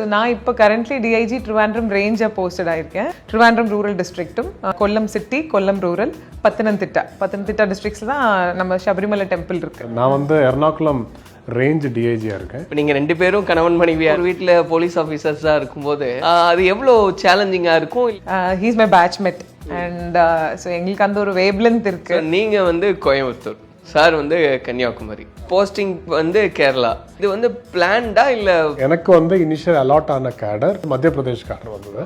So நான் இப்போ currently DIG Trivandrum ரேஞ்சாக போஸ்டட் ஆயிருக்கேன். ட்ரிவாண்ட்ரம் ரூரல் டிஸ்ட்ரிக்ட்டும் கொல்லம் சிட்டி, கொல்லம் ரூரல், பத்தனந்திட்டா டிஸ்ட்ரிக்ட்ஸில் தான் நம்ம சபரிமலை டெம்பிள் இருக்கு. நான் வந்து எர்ணாகுளம் ரேஞ்ச் டிஐஜியாக இருக்கேன். இப்போ நீங்கள் 2 பேரும் கணவன் மனைவியார் வீட்டில் போலீஸ் ஆஃபீஸர்ஸாக இருக்கும்போது அது எவ்வளோ சேலஞ்சிங்காக இருக்கும்? ஹீஸ் மை பேட்ச்மெட் அண்ட் ஸோ எங்களுக்கு அந்த ஒரு வேவ்லென்த் இருக்கு. நீங்கள் வந்து கோயம்புத்தூர், சார் வந்து கன்னியாகுமரி, போஸ்டிங் வந்து கேரளா. இது வந்து பிளான்டா இல்லை? எனக்கு வந்து இனிஷியல் அலாட் ஆன கேடர் மத்திய பிரதேஷ் கேடர் வந்தது.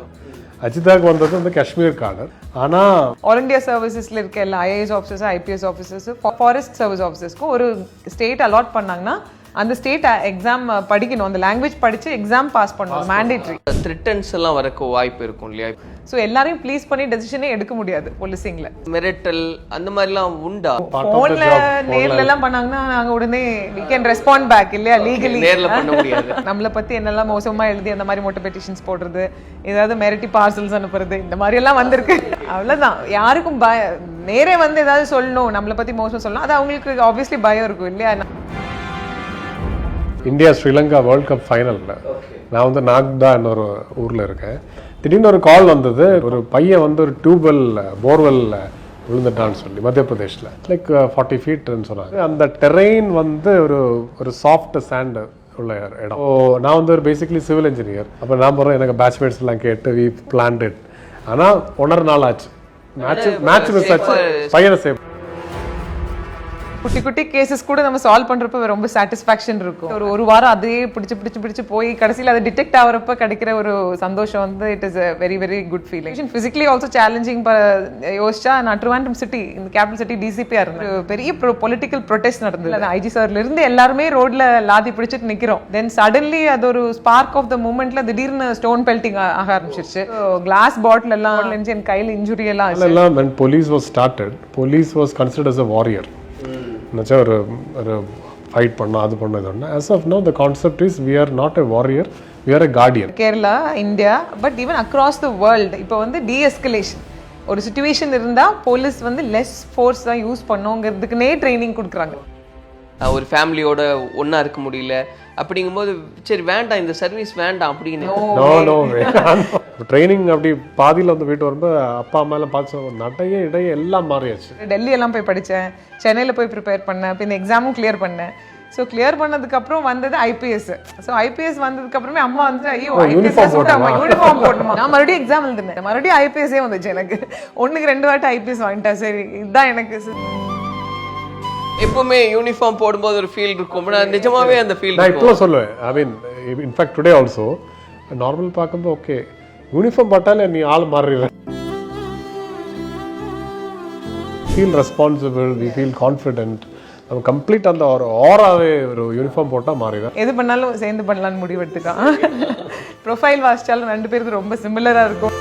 அஜிதாக்கு வந்தது வந்து காஷ்மீர் கேடர். ஆனால் ஆல் இண்டியா சர்வீசஸில் இருக்க எல்லா IAS officers, IPS officers, forest service ஆஃபீஸர்ஸ்க்கும் ஒரு ஸ்டேட் அலாட் பண்ணாங்கன்னா அந்த ஸ்டேட் எக்ஸாம் படிக்கணும், அந்த லாங்குவேஜ் படித்து எக்ஸாம் பாஸ் பண்ணணும், மேண்டேட்ரி. த்ரிட்டன்ஸ் எல்லாம் வரக்கு வாய்ப்பு இருக்கும் இல்லையா? ஸோ எல்லாரையும் ப்ளீஸ் பண்ணி டெசிஷனே எடுக்க முடியாது போலீசிங்ல. மிரட்டல் அந்த மாதிரிலாம் உண்டா? ஃபோன்ல நேர்ல எல்லாம் பண்ணாங்கன்னா நாங்க உடனே we can respond back இல்லையா, லீகலி நேர்ல பண்ண முடியாது. நம்மளை பத்தி என்னெல்லாம் மோசமா எழுதி அந்த மாதிரி மொட்டை பெட்டிஷன்ஸ் போடுறது, ஏதாவது மிரட்டி பார்சல்ஸ் அனுப்புறது, இந்த மாதிரி எல்லாம் வந்திருக்கு. அவ்வளவுதான். யாருக்கும் நேரே வந்து ஏதாவது சொல்லணும், நம்மளை பத்தி மோசமா சொல்லணும், அது அவங்களுக்கு ஆப்வியஸ்லி பயம் இருக்கும் இல்லையா. இந்தியா ஸ்ரீலங்கா வேர்ல்ட் கப் ஃபைனலில் நான் வந்து நாக்தான்னு ஒரு ஊரில் இருக்கேன். திடீர்னு ஒரு கால் வந்தது, ஒரு பையன் வந்து ஒரு போர்வெல்ல விழுந்துட்டான்னு சொல்லி மத்திய பிரதேஷில் லைக் 40 ஃபீட்னு சொன்னாங்க. அந்த டெரெயின் வந்து ஒரு சாஃப்ட் சாண்ட் உள்ள இடம். நான் வந்து ஒரு பேசிக்கலி சிவில் இன்ஜினியர். அப்போ நான் போகிறேன், எனக்கு பேட்ச்மேட்ஸ் எல்லாம் கேட்டு வி பிளான்ட். ஆனால் 1.5 நாள் ஆச்சு. மேட்ச் மிஸ் ஆச்சு, பையனை சேவ். குட்டி குட்டி கேசஸ் கூட நம்ம சால்வ் பண்றப்ப ரொம்ப சாட்டிஸ்ஃபேக்ஷன் இருக்கும். ஒரு வாரம் அதே பிடிச்சு போய் கடைசியில் அதை டிடெக்ட் ஆகிறப்ப கிடைக்கிற ஒரு சந்தோஷம் வந்து it is a very very good feeling. Physically also challenging. யோசிச்சா நான் ட்ரிவாண்ட்ரம் சிட்டி, இந்த கேபிட்டல் சிட்டி டிசிபியா இருந்தேன். பெரிய பொலிட்டிக்கல் ப்ரொடெஸ்ட் நடந்தது. ஐஜி சார்ல இருந்து எல்லாருமே ரோட்ல லாதி பிடிச்சிட்டு நிக்கிறோம். தென் சடன்லி அது ஒரு ஸ்பார்க் ஆஃப் த மூமெண்ட்ல திடீர்னு ஸ்டோன் பெல்ட்டிங் ஆக ஆரம்பிச்சிருச்சு. கிளாஸ் பாட்டில் எல்லாம் என் கையில் இன்ஜுரி எல்லாம். when police was started, police was considered as a warrior. ஒரு ஃபைட் பண்ணோம், அது பண்ணோம். as of now the concept is we are not a warrior, we are a guardian. Kerala, India, but even across the world இப்போ வந்து டீஎஸ்கலேஷன் ஒரு situation இருந்தால் police வந்து less force தான் யூஸ் பண்ணோங்கிறதுக்குனே ட்ரைனிங் கொடுக்குறாங்க. ஒரு ஃபேமிலியோட ஒன்றா இருக்க முடியல அப்படிங்கும்போது சரி வேண்டாம், இந்த சர்வீஸ் வேண்டாம் அப்படின்னு. ட்ரைனிங் அப்படி பாதியில் வந்து வீட்டு வரும்போது அப்பா அம்மா எல்லாம் பார்த்து நடைய இடைய எல்லாம் மாறியாச்சு. டெல்லி எல்லாம் போய் படித்தேன், சென்னையில் போய் ப்ரிப்பேர் பண்ணேன், இப்போ இந்த எக்ஸாமும் கிளியர் பண்ணேன். ஸோ கிளியர் பண்ணதுக்கப்புறம் வந்தது ஐபிஎஸ். ஸோ ஐபிஎஸ் வந்ததுக்கப்புறமே அம்மா வந்து ஐயோ யூனிஃபார்ம் போடணுமா, நான் மறுபடியும் எக்ஸாம் எழுதுனேன், மறுபடியும் ஐபிஎஸ்ஸே வந்துச்சு. எனக்கு 1க்கு 2 வாட்டி ஐபிஎஸ் வாங்கிட்டேன். சரி இதுதான் எனக்கு. எப்பவுமே யூனிஃபார்ம் போடும்போது ஒரு ஃபீல் இருக்கும், நிஜமாவே அந்த ஃபீல் நான் இப்போ சொல்லுவேன். I mean in fact today also normal பார்க்கும்போது ஓகே யூனிஃபார்ம் போட்டாலே நீ ஆள் மாறிடுற. Feel responsible, we feel confident. நம்ம கம்ப்ளீட் அந்த ஒரு ஓராவே ஒரு யூனிஃபார்ம் போட்டால் மாறிடும். எது பண்ணாலும் சேர்ந்து பண்ணலான்னு முடிவு எடுத்துக்கான். ப்ரொஃபைல் வாசிச்சாலும் 2 பேருக்கு ரொம்ப சிமிலராக இருக்கும்.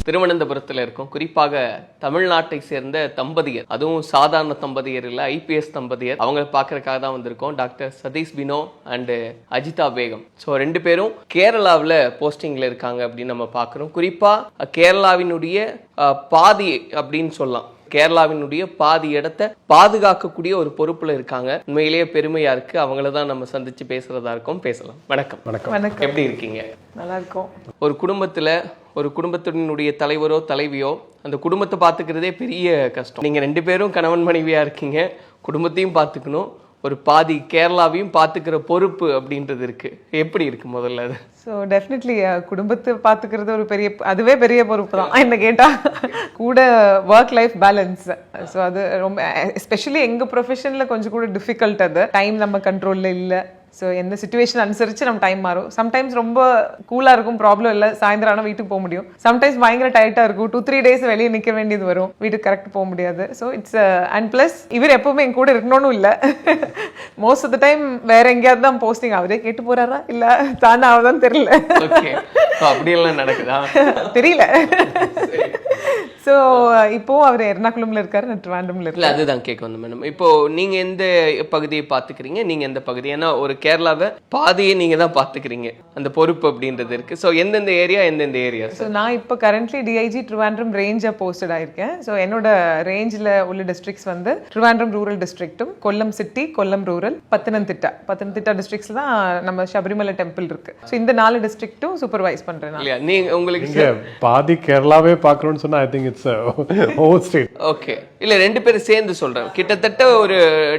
திருவனந்தபுரத்தில் இருக்கும், குறிப்பாக தமிழ்நாட்டை சேர்ந்த தம்பதியர், அதுவும் சாதாரண தம்பதியர் இல்லை, ஐபிஎஸ் தம்பதியர். அவங்களை பார்க்கறதுக்காக தான் வந்திருக்கோம். Doctor Satish Bino and Ajitha Begum. So 2 பேரும் கேரளாவில் போஸ்டிங்கில் இருக்காங்க அப்படின்னு நம்ம பார்க்குறோம். குறிப்பாக கேரளாவினுடைய பாதி அப்படின்னு சொல்லலாம், கேரளாவினுடைய பாதி இடத்தை பாதுகாக்கக்கூடிய ஒரு பொறுப்புல இருக்காங்க. உண்மையிலேயே பெருமையா இருக்கு. அவங்கள தான் நம்ம சந்திச்சு பேசுறதா இருக்கோம். பேசலாம். வணக்கம். வணக்கம். எப்படி இருக்கீங்க? நல்லா இருக்கும். ஒரு குடும்பத்தினுடைய தலைவரோ தலைவியோ அந்த குடும்பத்தை பார்த்துக்கிறதே பெரிய கஷ்டம். நீங்க 2 பேரும் கணவன் மனைவியா இருக்கீங்க, குடும்பத்தையும் பார்த்துக்கணும், ஒரு பாதி கேரளாவையும் பார்த்துக்கிற பொறுப்பு அப்படின்றது இருக்கு. எப்படி இருக்கு முதல்ல அது? ஸோ டெஃபினெட்லி குடும்பத்தை பார்த்துக்கிறது ஒரு அதுவே பெரிய பொறுப்பு தான் என்ன கேட்டால். கூட ஒர்க் லைஃப் பேலன்ஸ். ஸோ அது ரொம்ப எஸ்பெஷலி எங்கள் ப்ரொஃபஷனில் கொஞ்சம் கூட டிஃபிகல்ட். அது டைம் நம்ம கண்ட்ரோலில் இல்லை, ஸோ எந்த சுச்சுவேஷன் அனுசரித்து நம்ம டைம் மாறும். சம்டைம்ஸ் ரொம்ப கூலாக இருக்கும், ப்ராப்ளம் இல்லை, சாயந்தரம் ஆனால் வீட்டுக்கு போக முடியும். சம்டைம்ஸ் பயங்கர டைட்டாக இருக்கும், 2-3 days வெளியே நிற்க வேண்டியது வரும், வீட்டுக்கு கரெக்ட் போக முடியாது. ஸோ இட்ஸ் அண்ட் ப்ளஸ் இவர் எப்பவுமே என் கூட இருக்கணும்னு இல்லை. மோஸ்ட் ஆஃப் த டைம் வேற எங்கேயாவது தான் போஸ்டிங், அவரே கேட்டு போறாரா இல்லை தானே ஆகுதான்னு தெரியல. அப்படியெல்லாம் நடக்குதா தெரியல. ஸோ இப்போ அவர் எர்ணாகுளம்ல இருக்காரு, நான் ட்ரிவாண்ட்ரம்ல இல்லை இருக்கேன். அதுதான் கேட்க வந்தேன் மேடம். இப்போ நீங்க எந்த பகுதியை பார்த்துக்கிறீங்க, நீங்க எந்த பகுதி? ஏன்னா ஒரு கேரளாவை பாதியை நீங்க தான் பார்த்துக்கிறீங்க, அந்த பொறுப்பு அப்படின்றது இருக்கு. ஸோ எந்தெந்த ஏரியா? ஸோ நான் இப்போ கரண்ட்லி டிஐஜி ட்ரிவாண்ட்ரம் ரேஞ்சாக போஸ்டட் ஆயிருக்கேன். ஸோ என்னோட ரேஞ்சில் உள்ள டிஸ்ட்ரிக்ட்ஸ் வந்து ட்ரிவாண்ட்ரம் ரூரல் டிஸ்ட்ரிக்ட்டும், Kollam city, Kollam rural, Pathanamthitta districts தான் நம்ம சபரிமலை டெம்பிள் இருக்கு. ஸோ இந்த 4 டிஸ்ட்ரிக்ட்டும் சூப்பர்வைஸ் பண்றேன் நான். இல்லையா நீங்க உங்களுக்கு பாதி கேரளாவே பார்க்கணும்னு சொன்னா I think it's whole state. Okay இல்ல 2 பேரும் சேர்ந்து சொல்றேன், கிட்டத்தட்ட ஒரு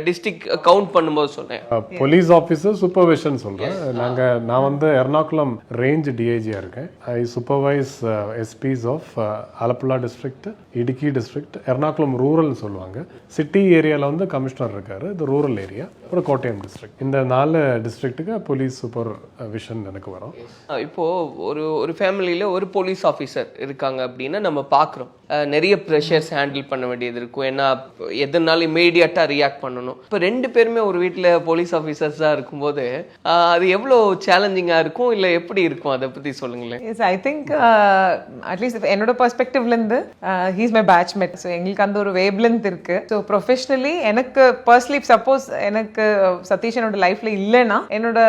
டிஸ்ட்ரிக்ட் கவுண்ட் பண்ணும்போது சொல்றேன். போலீஸ் ஆஃபீஸர் சூப்பர்விஷன் சொல்றேன். நான் வந்து எர்ணாகுளம் ரேஞ்ச் டிஐஜியா இருக்கேன். I supervise SPs of Alappuzha district, Idukki district, Ernakulam rural சொல்லுவாங்க. சிட்டி ஏரியால வந்து கமிஷனர் இருக்காரு, இது ரூரல் ஏரியா. அப்புறம் கோட்டயம் டிஸ்ட்ரிக்ட். இந்த 4 டிஸ்ட்ரிக்ட்டுக்கு போலீஸ் சூப்பர்விஷன் எனக்கு வரும். இப்போ ஒரு ஃபேமிலியில ஒரு போலீஸ் ஆஃபீஸர் இருக்காங்க அப்படின்னா நம்ம பார்க்குறோம் நிறைய ப்ரெஷர்ஸ் ஹேண்டில் பண்ண வேண்டியது இருக்கும். ஏன்னா எதுனாலும் இமீடியட்டாக ரியாக்ட் பண்ணணும். இப்போ 2 பேருமே ஒரு வீட்டில் போலீஸ் ஆஃபீஸர்ஸாக இருக்கும்போது அது எவ்வளோ சேலஞ்சிங்காக இருக்கும், இல்லை எப்படி இருக்கும், அதை பற்றி சொல்லுங்களேன். எஸ், ஐ திங்க் அட்லீஸ்ட் என்னோட பெர்ஸ்பெக்டிவ்லேருந்து ஹீஸ் மை பேட்ச்மேட். ஸோ எங்களுக்கு அந்த ஒரு வேவ்லென்த் இருக்கு. ஸோ ப்ரொஃபஷனலி எனக்கு பர்சனலி சப்போஸ் எனக்கு சதீஷ் என்னோட லைஃப்ல இல்லைன்னா என்னோட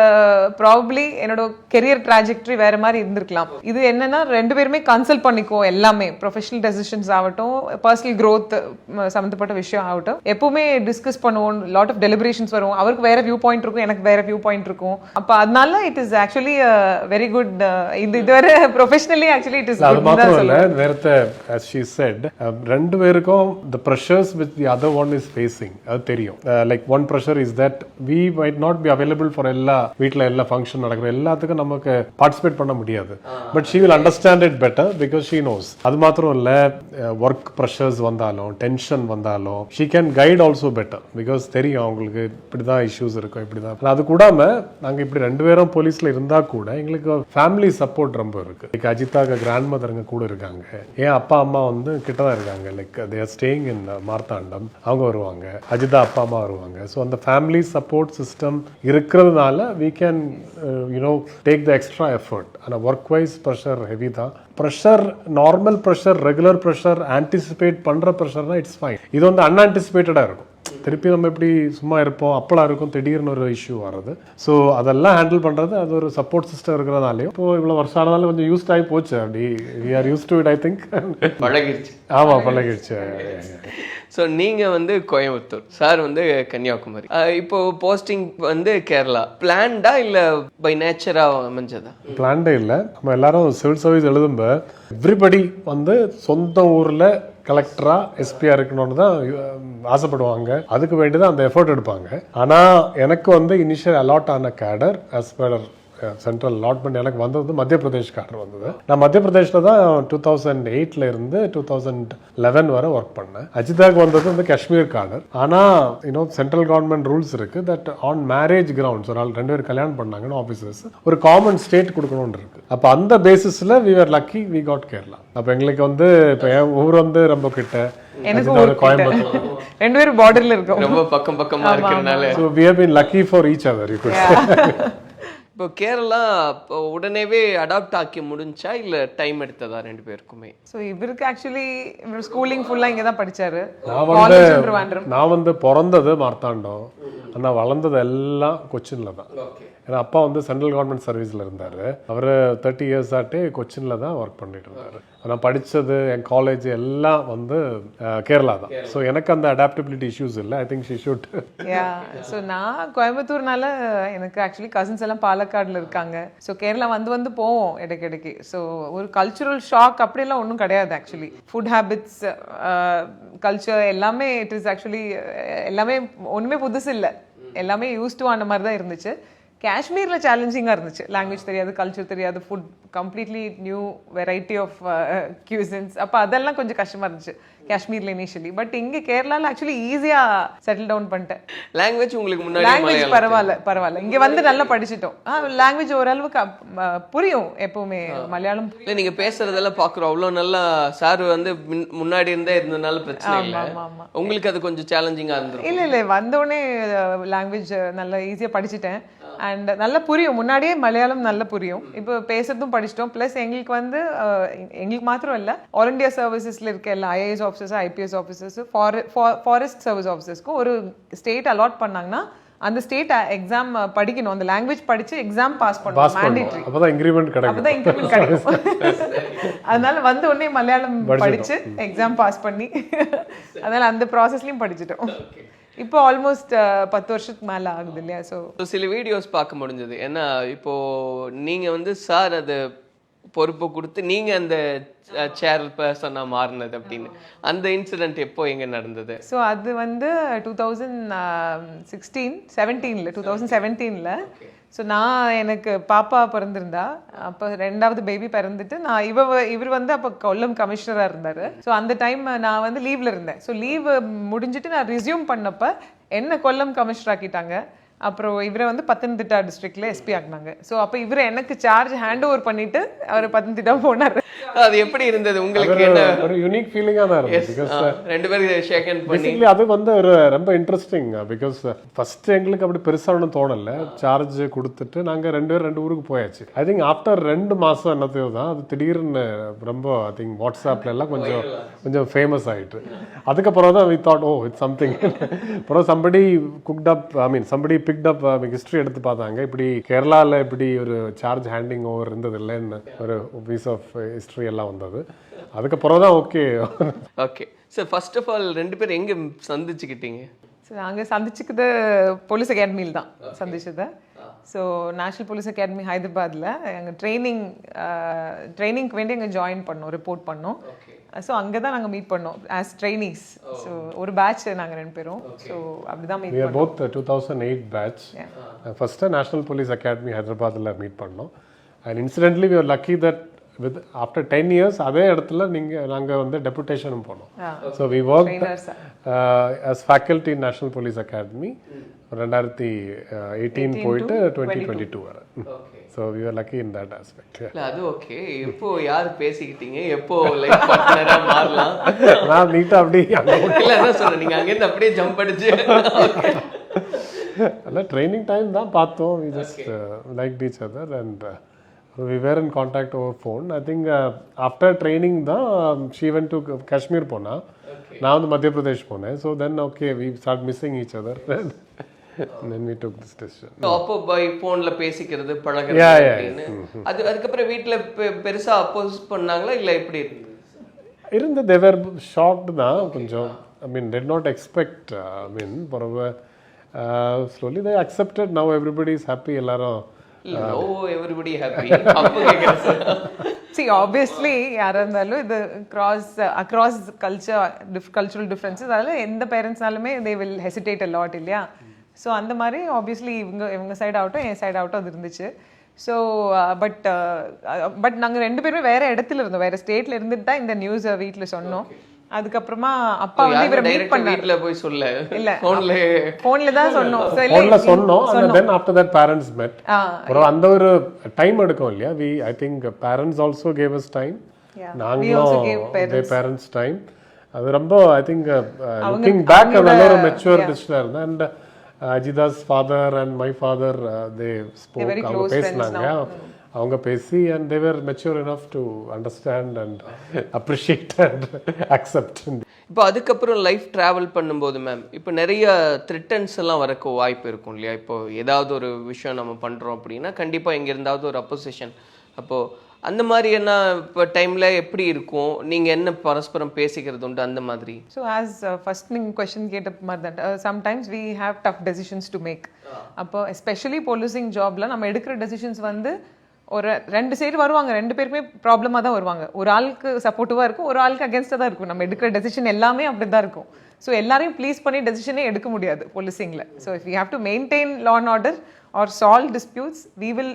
ப்ராபப்ளி என்னோட கெரியர் ட்ராஜெக்டரி வேற மாதிரி இருந்திருக்கலாம். இது என்னன்னா 2 பேருமே கன்சல்ட் பண்ணிக்கோ, எல்லாமே ப்ரொஃபஷனல் டெசிஷன்ஸ் ஆகட்டும், பர்சனல் க்ரோத் சம்மந்தப்பட்ட விஷயம் ஆகட்டும், எப்பவுமே டிஸ்கஸ் பண்ணுவோம். லாட் ஆஃப் டெலிபரேஷன்ஸ் வரும். அவருக்கு வேற வியூ பாயிண்ட் இருக்கும், எனக்கு வேற வியூ பாயிண்ட் இருக்கும். அப்போ அதனால it is actually very good. இதுவரை ப்ரொஃபஷனலி ஆக்சுவலி இட் இஸ் அது மாத்திரம் இல்ல, நேரத்தை as she said 2 பேருக்கும் the pressures which the other one is facing அது தெரியும். Like one pressure is that we might not be available for எல்லா வீட்ல எல்லா ஃபங்க்ஷன் நடக்கிற எல்லாத்துக்கும் நமக்கு பார்ட்டிசிபேட் பண்ண முடியாது. But she will understand it better because she knows. அது மாத்திரம் இல்ல, ஒர்க் ப்ரெஷர்ஸ் வந்தாலும் டென்ஷன் வந்தாலும் she can guide also better because தெரியும் அவங்களுக்கு இப்படிதான் இஷ்யூஸ் இருக்கும், இப்படிதான். அது கூடாம நாங்க இப்படி 2 பேரும் போலீஸ்ல இருந்தா கூட எங்களுக்கு ஃபேமிலி சப்போர்ட் ரொம்ப இருக்கு. லைக் அஜிதாக்கு கிராண்ட் மதருங்க கூட இருக்காங்க, ஏன் அப்பா அம்மா வந்து கிட்டதான் இருக்காங்க. Like they are staying in Marthandam, அவங்க வருவாங்க, அஜிதா அப்பா அம்மா வருவாங்க. ஸோ அந்த ஃபேமிலி சப்போர்ட் சிஸ்டம் இருக்கிறதுனால we can take the extra effort. ஆனால் ஒர்க் வைஸ் ப்ரெஷர் ஹெவி தான். Pressure, normal pressure, regular pressure, anticipate பண்ற ப்ரெஷர்னா இட்ஸ் ஃபைன். இது வந்து அன்ஆன்டிசிபேட்டடாக இருக்கும். திருப்பி நம்ம எப்படி சும்மா இருப்போம், அப்பெல்லாம் இருக்கும், திடீர்னு ஒரு இஷ்யூ வர்றது. ஸோ அதெல்லாம் ஹேண்டில் பண்ணுறது அது ஒரு சப்போர்ட் சிஸ்டம் இருக்கிறதாலையும் இப்போ இவ்வளோ வருஷம் ஆனாலும் கொஞ்சம் யூஸ்ட் ஆகி போச்சு. அப்படி we are use to it. I think பழகிடுச்சு. ஆமாம், பழகிடுச்சு. ஸோ நீங்கள் வந்து கோயம்புத்தூர், சார் வந்து கன்னியாகுமரி. இப்போ போஸ்டிங் வந்து கேரளா. பிளான்டா இல்லை பை நேச்சராக அமைஞ்சதா? பிளான்டே இல்லை. நம்ம எல்லாரும் சிவில் சர்வீஸ் எழுதும்போது எவ்ரிபடி வந்து சொந்த ஊரில் கலெக்டரா எஸ்பியா இருக்கணும்னு தான் ஆசைப்படுவாங்க. அதுக்கு வேண்டிதான் அந்த எஃபர்ட் எடுப்பாங்க. ஆனால் எனக்கு வந்து இனிஷியல் அலாட் ஆன கேடர் as per சென்ட்ரல் அலாட்மெண்ட் எனக்கு வந்தது மத்திய பிரதேஷ் கேடர் வந்தது. நான் மத்திய பிரதேஷில் தான் 2008 இருந்து 2011 வரை ஒர்க் பண்ணேன். அஜிதாக்கு வந்தது வந்து காஷ்மீர் கேடர். ஆனால் சென்ட்ரல் கவர்மெண்ட் ரூல்ஸ் இருக்கு தட் ஆன் மேரேஜ் கிரவுண்ட்ஸ் ஒரு ஆள் 2 பேர் கல்யாணம் பண்ணாங்கன்னு ஆஃபீஸர்ஸ் ஒரு காமன் ஸ்டேட் கொடுக்கணும்னு இருக்கு. அப்போ அந்த பேசிஸில் we were lucky we got Kerala. அப்போ எங்களுக்கு வந்து இப்போ என் ஊர் வந்து ரொம்ப கிட்ட, கோயம்புத்தூர் 2 பேரும் பார்டர்ல இருக்கோம், ரொம்ப பக்கமா இருக்கிறதுனால so we have been lucky for each other, you could say. இப்போ கேரளா உடனேவே அடாப்ட் ஆக்கி முடிஞ்சா இல்லை டைம் எடுத்ததா 2 பேருக்குமே? ஸோ இவருக்கு ஆக்சுவலி இவர் ஸ்கூலிங் ஃபுல்லாக இங்கே தான் படித்தார். நான் வந்து பிறந்தது மார்த்தாண்டம், ஆனால் வளர்ந்தது எல்லாம் கொச்சினில் தான். ஏன்னா அப்பா வந்து சென்ட்ரல் கவர்மெண்ட் சர்வீஸில் இருந்தார். அவர் 30 years ஆட்டே கொச்சினில் தான் ஒர்க் பண்ணிட்டு இருந்தார். நான் படித்தது, என் காலேஜ் எல்லாம் வந்து கேரளா தான். ஸோ எனக்கு அந்த அடாப்டபிலிட்டி இஷ்யூஸ் இல்லை. I think she should. So நான் கோயம்புத்தூர்னால எனக்கு ஆக்சுவலி கசின்ஸ் எல்லாம் பாலக்காடில் இருக்காங்க. ஸோ கேரளா வந்து போவோம் இடைக்கிடைக்கு. ஸோ ஒரு கல்ச்சுரல் ஷாக் அப்படியெல்லாம் ஒன்றும் கிடையாது. ஆக்சுவலி ஃபுட் ஹேபிட்ஸ், கல்ச்சர் எல்லாமே இட் இஸ் ஆக்சுவலி எல்லாமே ஒன்றுமே புதுசு இல்லை, எல்லாமே யூஸ் டு ஆன மாதிரி தான் இருந்துச்சு. காஷ்மீரில் சேலஞ்சிங்காக இருந்துச்சு. லாங்குவேஜ் தெரியாது, கல்ச்சர் தெரியாது, food completely new variety of cuisines. அப்போ அதெல்லாம் கொஞ்சம் கஷ்டமாக இருந்துச்சு. காஷ்மீர்ல இனிஷியலி. பட் இங்க கேரளால ஆக்சுவலி ஈஸியா செட்டில் டவுன் பண்ணிட்டேன். லாங்குவேஜ் உங்களுக்கு முன்னாடி லாங்குவேஜ் பரவாயில்ல இங்க வந்து நல்லா படிச்சிட்டோம். லாங்குவேஜ் ஓரளவுக்கு புரியும் எப்பவுமே மலையாளம். இல்ல நீங்க பேசுறதெல்லாம் பாக்குறோம் அவ்வளவு நல்லா. சார் வந்து முன்னாடி இருந்தனால பிரச்சனை இல்ல, உங்களுக்கு அது கொஞ்சம் சேலஞ்சிங்கா இருந்திருக்கும். இல்ல வந்தோடனே லாங்குவேஜ் நல்லா ஈஸியா படிச்சுட்டேன். அண்ட் நல்லா புரியும், முன்னாடியே மலையாளம் நல்லா புரியும். இப்போ பேசுறதும் படிச்சிட்டோம். பிளஸ் எங்களுக்கு வந்து எங்களுக்கு மாத்திரம் இல்ல, ஆல் இண்டியா சர்வீசஸ்ல இருக்க எல்லா IAS officers, IPS officers, forest service ஆஃபீஸர்ஸ்க்கு ஒரு ஸ்டேட் அலாட் பண்ணாங்கன்னா அந்த ஸ்டேட் எக்ஸாம் படிக்கணும். அந்த லாங்குவேஜ் படிச்சு எக்ஸாம் பாஸ் பண்ணணும், மேண்டேட்டரி. அப்பதான் இன்கிரிமெண்ட் கிடைக்கும். அதனால வந்த உடனே மலையாளம் படிச்சு எக்ஸாம் பாஸ் பண்ணி அதனால அந்த ப்ராசஸ்லயும் படிச்சுட்டோம். இப்போ ஆல்மோஸ்ட் 10 வருஷத்துக்கு மேல ஆகுது இல்லையா. ஸோ சில வீடியோஸ் பார்க்க முடிஞ்சது. ஏன்னா இப்போ நீங்க வந்து சார் அது பொறுப்பு கொடுத்து நீங்க அந்த சேர் பர்சனா மாறினது அப்படின்னு, அந்த இன்சிடென்ட் எப்போ எங்க நடந்தது? ஸோ அது வந்து 2017ல. ஸோ நான் எனக்கு பாப்பா பிறந்திருந்தா, அப்போ 2வது பேபி பிறந்துட்டு நான் இவர் வந்து அப்போ கொல்லம் கமிஷனராக இருந்தார். ஸோ அந்த டைம் நான் வந்து லீவ்ல இருந்தேன். ஸோ லீவ் முடிஞ்சிட்டு நான் ரிசியூம் பண்ணப்ப என்ன கொல்லம் கமிஷனர் ஆக்கிட்டாங்க. அப்புறம் இவரை வந்து பத்தனந்திட்டா டிஸ்ட்ரிக்ட்ல SP ஆக்குனாங்க. ஸோ அப்போ இவரை எனக்கு சார்ஜ் ஹேண்ட் ஓவர் பண்ணிட்டு அவர் பத்தனந்திட்டா போனார். அது எப்படி இருந்தது உங்களுக்கு? ஒரு யூனிக் ஃபீலிங்கா தான் இருந்தது. பிகாஸ் ரெண்டு பேரும் ஷேக் ஹேண்ட் பண்ணி அது வந்து ஒரு ரொம்ப இன்ட்ரெஸ்டிங். பிகாஸ் ஃபர்ஸ்ட் எங்களுக்கு அப்படி பெருசா ஒன்றும் தோணல. சார்ஜ் கொடுத்துட்டு நாங்க 2 ஊருக்கு போயாச்சு. ஐ திங்க் ஆஃப்டர் 2 மாசம் என்னத்தையோ தான் அது திடீர்னு ரொம்ப ஐ திங்க் வாட்ஸ்அப்ல எல்லாம் கொஞ்சம் ஃபேமஸ் ஆயிட்டு. அதுக்கப்புறம் தான் we thought oh it's something. அப்புறம் somebody cooked up, I mean somebody picked up history எடுத்து பார்த்தாங்க. இப்படி கேரளால இப்படி ஒரு சார்ஜ் ஹேண்டிங் ஓவர் இருந்தது இல்லைன்னு ஒரு பீஸ் ஆஃப் ஹிஸ்டரி எல்லாம் வந்தது. அதுக்கப்புறம் தான் okay sir. First of all 2 பேரும் எங்க சந்திச்சுக்கிட்டீங்க? நாங்கள் சந்திச்சுக்கிது போலீஸ் அகாடமியில் தான் சந்திச்சது. ஸோ நேஷ்னல் போலீஸ் அகாடமி ஹைதராபாத்தில் எங்கள் ட்ரைனிங்க்கு வேண்டி எங்கள் ஜாயின் பண்ணோம், ரிப்போர்ட் பண்ணோம். ஸோ அங்கே தான் நாங்கள் மீட் பண்ணோம் ஆஸ் ட்ரைனிஸ். ஸோ ஒரு பேட்ச் நாங்கள் 2 பேரும். ஸோ அப்படிதான் மீட் பண்ணோம். Both 2008 batch. First national police academy ஹைதராபாத்தில் மீட் பண்ணோம். And incidentally we were lucky that with after 10 years அதே இடத்துல நாங்கள் வந்து டெபுடேஷனும் போனோம். So we worked as faculty in National Police Academy 2018 போயிட்டு 2022 வரை. So we were lucky in that aspect. அது ஓகே. எப்போ யார் பேசிக்கிட்டீங்க, எப்போ லைக் பார்ட்னரா மாறலாம்? நான் நீட்டா அப்படியே இல்ல என்ன சொல்றேன், நீங்க அங்க இருந்து அப்படியே ஜம்ப் அடிச்சு அல்ல ட்ரைனிங் டைம் தான் பார்த்தோம். we just liked each other and we were in contact over phone. I think after training தான் she went to Kashmir போனா, நான் வந்து மத்திய பிரதேஷ் போனேன். So then okay we start missing each other. And then we took this decision. அப்போ by போன்ல பேசிக்கிறது பழகிறது அப்படின்னு. அதுக்கப்புறம் வீட்ல பெருசா அப்போஸ் பண்ணாங்களா இல்ல எப்படி இருந்தது? they were shocked தான் கொஞ்சம். I mean did not expect. I mean slowly they accepted. Now everybody is happy. எல்லாரும் everybody happy. அப்போ கேக்குறேன். See obviously யாரா இருந்தாலும் இது across cultural differences, அதனால எந்த பேரண்ட்ஸ்னாலுமே they will hesitate a lot இல்லையா. ஸோ அந்த மாதிரி ஆப்வியஸ்லி இவங்க சைட் ஆகட்டும் என் சைட் ஆகட்டும் அது இருந்துச்சு. ஸோ பட் நாங்கள் 2 பேருமே வேற இடத்துல இருந்தோம், வேற ஸ்டேட்ல இருந்துட்டு தான் இந்த நியூஸை வீட்டில் சொன்னோம். அதுக்கப்புறமா அப்பா வந்து இவரை மீட் பண்ணாரு. வீட்ல போய் சொல்ல இல்ல, போன்ல தான் சொன்னோம். போன்ல சொன்னோம். and then after that parents met. அப்புறம் அந்த ஒரு டைம் எடுக்கும் இல்லையா. I think parents also gave us time. நாங்களும் parents time. அது ரொம்ப I think looking back நல்ல ஒரு mature decision இருந்தது. and Ajita's father and my father they spoke. அவங்க பேசினாங்க, அவங்க பேசி and they were mature enough to understand and appreciate and accept. இப்போ அதுக்கப்புறம் லைஃப் ட்ராவல் பண்ணும்போது மேம் இப்போ நிறைய த்ரிட்டன்ஸ் எல்லாம் வரக்கு வாய்ப்பு இருக்கும் இல்லையா. இப்போ ஏதாவது ஒரு விஷயம் நம்ம பண்ணுறோம் அப்படின்னா கண்டிப்பாக எங்கே இருந்தாவது ஒரு அப்போசிஷன். அப்போது அந்த மாதிரி என்ன இப்போ டைமில் எப்படி இருக்கும், நீங்கள் என்ன பரஸ்பரம் பேசிக்கிறது உண்டு அந்த மாதிரி? ஸோ ஆஸ் ஃபர்ஸ்ட் நீங்கள் கொஸ்டின் கேட்ட மாதிரி தான் sometimes we have tough decisions to make. அப்போ எஸ்பெஷலி போலீசிங் ஜாப்ல நம்ம எடுக்கிற டெசிஷன்ஸ் வந்து ஒரு 2 சைடு வருவாங்க, 2 பேருமே ப்ராப்ளமாக தான் வருவாங்க. ஒரு ஆளுக்கு சப்போர்ட்டிவாக இருக்கும், ஒரு ஆளுக்கு அகேன்ஸ்டாக தான் இருக்கும். நம்ம எடுக்கிற டெசிஷன் எல்லாமே அப்படி தான் இருக்கும். ஸோ எல்லாரையும் ப்ளீஸ் பண்ணி டெசிஷனே எடுக்க முடியாது போலீசிங்கில். So if you have to maintain law and order or solve disputes, we will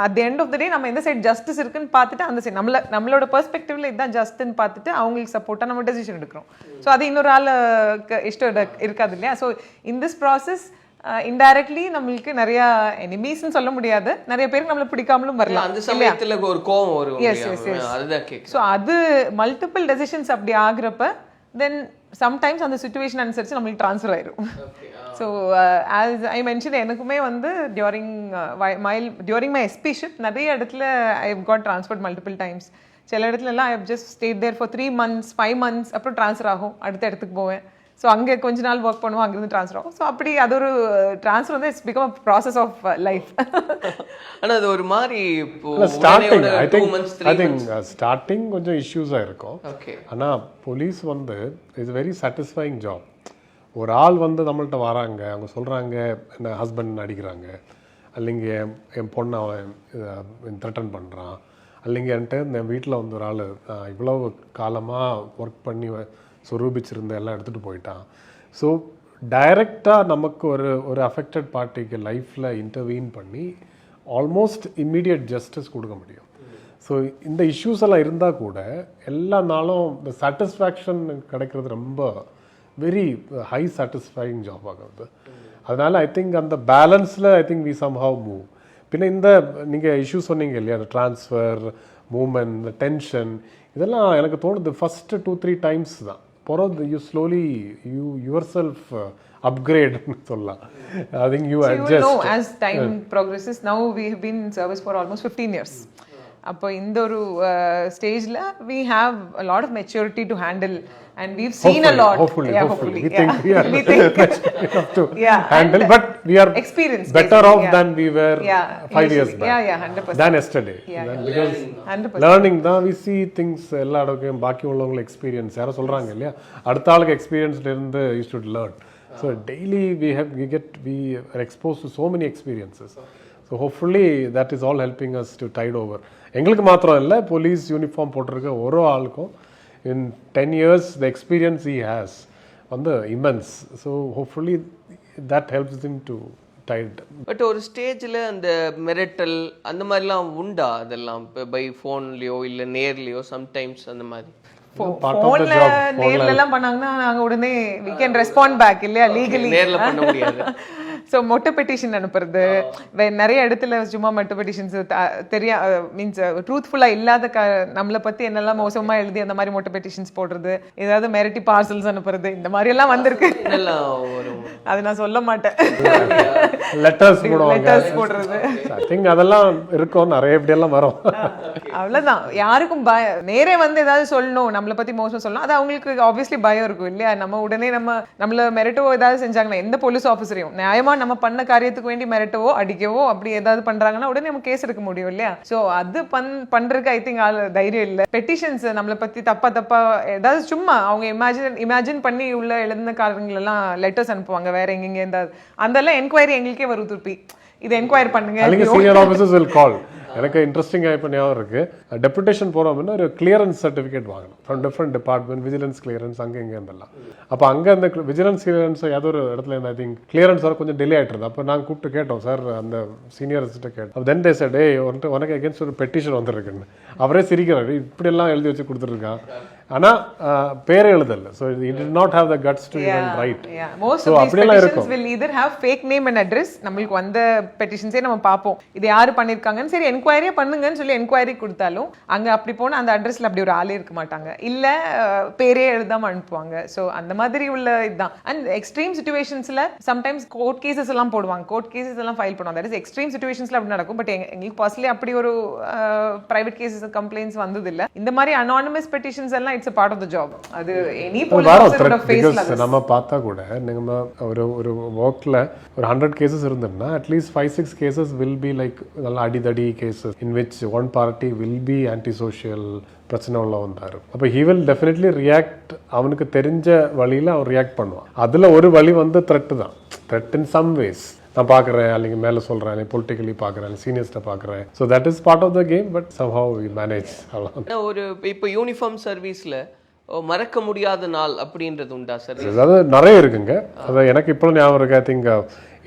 at the end of the day நம்ம எந்த சைடு ஜஸ்டிஸ் இருக்குன்னு பார்த்துட்டு அந்த சைடு நம்மளோட பெர்ஸ்பெக்டிவ்ல இதுதான் ஜஸ்ட்னு பார்த்துட்டு அவங்களுக்கு சப்போர்ட்டாக நம்ம டெசிஷன் எடுக்கிறோம். ஸோ அது இன்னொரு ஆளுக்கு இஷ்டம் இருக்காது இல்லையா. So in this process indirectly நம்மளுக்கு நிறைய எனிமீஸ்ன்னு சொல்ல முடியாது, நிறைய பேருக்கு நம்மள பிடிக்காமலும் வரலாம். அந்த சமயத்துல ஒரு கோவம் வரும். அதுதான் கேட்க. ஸோ அது மல்டிபிள் டெசிஷன்ஸ் அப்படி ஆகுறப்ப தென் சம்டைம்ஸ் அந்த சுச்சுவேஷன் அனுசரிச்சு நம்மளுக்கு ட்ரான்ஸ்ஃபர் ஆயிரும். ஸோ ஆஸ் ஐ மென்ஷன் எனக்குமே வந்து டியூரிங் மை எஸ்பிஷிப் நிறைய இடத்துல I have got transferred multiple times. சில இடத்துலலாம் I have just stayed there for 3 months 5 months அப்புறம் ட்ரான்ஸ்ஃபர் ஆகும், அடுத்த இடத்துக்கு போவேன். ஸோ அங்கே கொஞ்ச நாள் ஒர்க் பண்ணுவோம், அங்கேருந்து ட்ரான்ஸ்ஃபர் ஆகும். ஸோ அப்படி அது ஒரு ட்ரான்ஸ்ஃபர் வந்து it's become a process of life. ஆனால் அது ஒரு மாதிரி ஸ்டார்டிங் ஐ திங்க் ஸ்டார்டிங் கொஞ்சம் இஷ்யூஸாக இருக்கும். ஆனால் போலீஸ் வந்து இட்ஸ் வெரி சாட்டிஸ்ஃபைங் ஜாப். ஒரு ஆள் வந்து நம்மள்ட்ட வராங்க, அவங்க சொல்கிறாங்க என்ன ஹஸ்பண்ட் அடிக்கிறாங்க, அல்லைங்க என் பொண்ணை அவன் த்ரெட்டன் பண்ணுறான், அல்லைங்க என்கிட்ட என் வீட்டில் வந்து ஒரு ஆள் இவ்வளவு காலமாக ஒர்க் பண்ணி சொரூபிச்சிருந்த எல்லாம் எடுத்துகிட்டு போயிட்டான். ஸோ டைரெக்டாக நமக்கு ஒரு அஃபெக்டட் பார்ட்டிக்கு லைஃப்பில் இன்டர்வீன் பண்ணி ஆல்மோஸ்ட் இம்மீடியட் ஜஸ்டிஸ் கொடுக்க முடியும். ஸோ இந்த இஷ்யூஸ் எல்லாம் இருந்தால் கூட எல்லா நாளும் இந்த சாட்டிஸ்ஃபேக்ஷன் கிடைக்கிறது ரொம்ப வெரி ஹை சாட்டிஸ்ஃபைங் ஜாப் ஆகுது. அதனால் ஐ திங்க் அந்த பேலன்ஸில் I think we somehow move. பின்ன இந்த நீங்கள் இஷ்யூ சொன்னீங்க இல்லையா, அந்த ட்ரான்ஸ்ஃபர் மூமெண்ட், இந்த டென்ஷன், இதெல்லாம் எனக்கு தோணுது ஃபஸ்ட்டு 2-3 times தான். போகிறது யூ ஸ்லோலி யுவர் செல்ஃப் அப்கிரேட்னு சொல்லலாம். ஐ think you adjust as time progresses. Now we have been in service for almost 15 years. அப்போ இந்த ஒரு ஸ்டேஜ்ல we have a lot of maturity to handle and we've seen a lot. Hopefully we yeah. think we are enough to handle, but we are experienced better off than we were 5 years back. 100% than yesterday. Because 100% learning தான் we see things எல்லா இடக்கும் பாக்கி உள்ளவங்க experience யாரோ சொல்றாங்க இல்லையா, அடுத்த ஆளுக்கு எக்ஸ்பீரியன்ஸ்ல இருந்து you should learn. So daily we are exposed to so many experiences. So hopefully that is all helping us to tide over. எங்களுக்கு மாத்திரம் இல்லை, போலீஸ் யூனிஃபார்ம் போட்டிருக்க ஒரு ஆளுக்கும் in 10 years the experience he has on the immense. So hopefully that helps him to tide. But ஒரு ஸ்டேஜில் அந்த மிரட்டல் அந்த மாதிரிலாம் உண்டா? அதெல்லாம் பை ஃபோன்லேயோ இல்லை நேர்லேயோ சம்டைம்ஸ் அந்த மாதிரி ஃபோன்ல நேர்ல எல்லாம் பண்ணாங்கன்னா நாங்க உடனே we can respond back இல்லையா, லீகலி நேர்ல பண்ண முடியாது. ஸோ மொட்டை பெட்டிஷன் அனுப்புறது, நிறைய இடத்துல சும்மா மொட்டை பெட்டிஷன்ஸ் மீன்ஸ் ட்ரூத்ஃபுல்லாக இல்லாத நம்மளை பற்றி என்னெல்லாம் மோசமாக எழுதி அந்த மாதிரி மொட்டை பெட்டிஷன்ஸ் போடுறது, ஏதாவது மெரட்டி பார்சல்ஸ் அனுப்புறது, இந்த மாதிரி எல்லாம் வந்திருக்கு. அது நான் சொல்ல மாட்டேன். லெட்டர்ஸ் போடுறது ஐ திங்க் அதெல்லாம் இருக்கும், நிறைய இப்படியெல்லாம் வரும். அவ்வளோதான். யாருக்கும் நேரே வந்து ஏதாவது சொல்லணும், நம்மளை பற்றி மோசம் சொல்லணும், அது அவங்களுக்கு ஆப்வியஸ்லி பயம் இருக்கும் இல்லையா. நம்ம உடனே நம்மள மிரட்டவோ ஏதாவது செஞ்சாங்கன்னா, எந்த போலீஸ் ஆஃபீஸரையும் நியாயமா நம்ம பண்ண காரியத்துக்கு வேண்டி மிரட்டவோ அடிக்கவோ அப்படி ஏதாவது பண்றாங்கன்னா உடனே நம்ம கேஸ் எடுக்க முடியும் இல்லையா. சோ அது பண்றதுக்கு ஐ திங்க் தைரியம் இல்லை. பெட்டிஷன்ஸ் நம்மளை பத்தி தப்பா ஏதாவது சும்மா அவங்க இமேஜின் பண்ணி உள்ள எழுதின காரணங்கள் எல்லாம் லெட்டர்ஸ் அனுப்புவாங்க வேற எங்கெங்க இருந்தால், அதெல்லாம் என்கொயரி எங்களுக்கே வரும் திருப்பி, இது என்கொயரி பண்ணுங்க. Senior officers will call. எனக்கு இன்ட்ரெஸ்டிங்காக இப்போ ஞாபகம் இருக்கு, டெபுடேஷன் போகிறோம் அப்படின்னா ஒரு கிளியரன்ஸ் சர்டிஃபிகேட் வாங்கணும் from different department, vigilance clearance அங்கே இங்கே இருந்தெல்லாம். அப்போ அங்கே அந்த விஜிலன்ஸ் கிளியரன்ஸ் ஏதோ ஒரு இடத்துல இருந்து ஐ திங்க் கிளியரன்ஸ் வர கொஞ்சம் டிலே ஆகிட்டு. அப்போ நாங்கள் கூப்பிட்டு கேட்டோம் சார், அந்த சீனியர்ஸ்கிட்ட கேட்டோம். தென் டே சார் உனக்கு அகேன்ஸ்ட் ஒரு பெட்டிஷன் வந்துருக்குன்னு. அவரே சிரிக்கிறாரு, இப்படியெல்லாம் எழுதி வச்சு கொடுத்துருக்கான், ஆனால் பேரே எழுதல. So it did not have the guts to even write. Most of these petitions will either have fake name and address. நம்மளுக்கு வந்த பெட்டிஷன்ஸே நம்ம பார்ப்போம், இது யாரு பண்ணிருக்காங்கன்னு. சரி என்கொயரியே பண்ணுங்கன்னு சொல்லி என்கொயரி கொடுத்தாலும் அங்க அப்படி போனா அந்த அட்ரஸ்ல அப்படி ஒரு ஆளே இருக்க மாட்டாங்க, இல்ல பேரே எழுதாம அனுப்புவாங்க. ஸோ அந்த மாதிரி உள்ள இதுதான். அண்ட் எக்ஸ்ட்ரீம் சிச்சுவேஷன்ஸ்ல சம்டைம்ஸ் கோர்ட் கேசஸ் எல்லாம் போடுவாங்க, கோர்ட் கேசஸ் எல்லாம் ஃபைல் பண்ணுவாங்க. தட் இஸ் எக்ஸ்ட்ரீம் சிச்சுவேஷன்ஸ்ல அப்படி நடக்கும். பட் எங்களுக்கு பர்சனலி அப்படி ஒரு பிரைவேட் கேசஸ் கம்ப்ளைண்ட்ஸ் வந்தது இல்ல. இந்த மாதிரி அனானிமஸ் பெட்டிஷன்ஸ் எல்லாம் it's a part of the job. அது எனி போலீஸ் ஆஃபீஸரோட ஃபேஸ்ல நம்ம பார்த்தா கூட நம்ம ஒரு ஒர்க்ல ஒரு 100 கேசஸ் இருந்ததுன்னா at least 5-6 cases will be like நல்ல அடிதடி cases in which one party will be anti social பிரச்சனை உள்ள வந்தாரு. அப்போ ஹி வில் டெஃபினெட்லி ரியாக்ட், அவனுக்கு தெரிஞ்ச வழியில் அவன் ரியாக்ட் பண்ணுவான். அதில் ஒரு வழி வந்து த்ரெட்டு தான், த்ரெட் இன் சம் வேஸ். நான் பார்க்குறேன், அல்லைங்க மேலே சொல்கிறேன், பொலிட்டிக்கலி பார்க்குறேன், சீனியர்ஸ்ட்டை பார்க்குறேன். So that is part of the game, but somehow we manage. அவ்வளோ ஒரு இப்போ யூனிஃபார்ம் சர்வீஸில் மறக்க முடியாத நாள் அப்படின்றது உண்டா சார்? அதாவது நிறைய இருக்குங்க. அது எனக்கு இப்போ ஞாபகம் இருக்கு. I think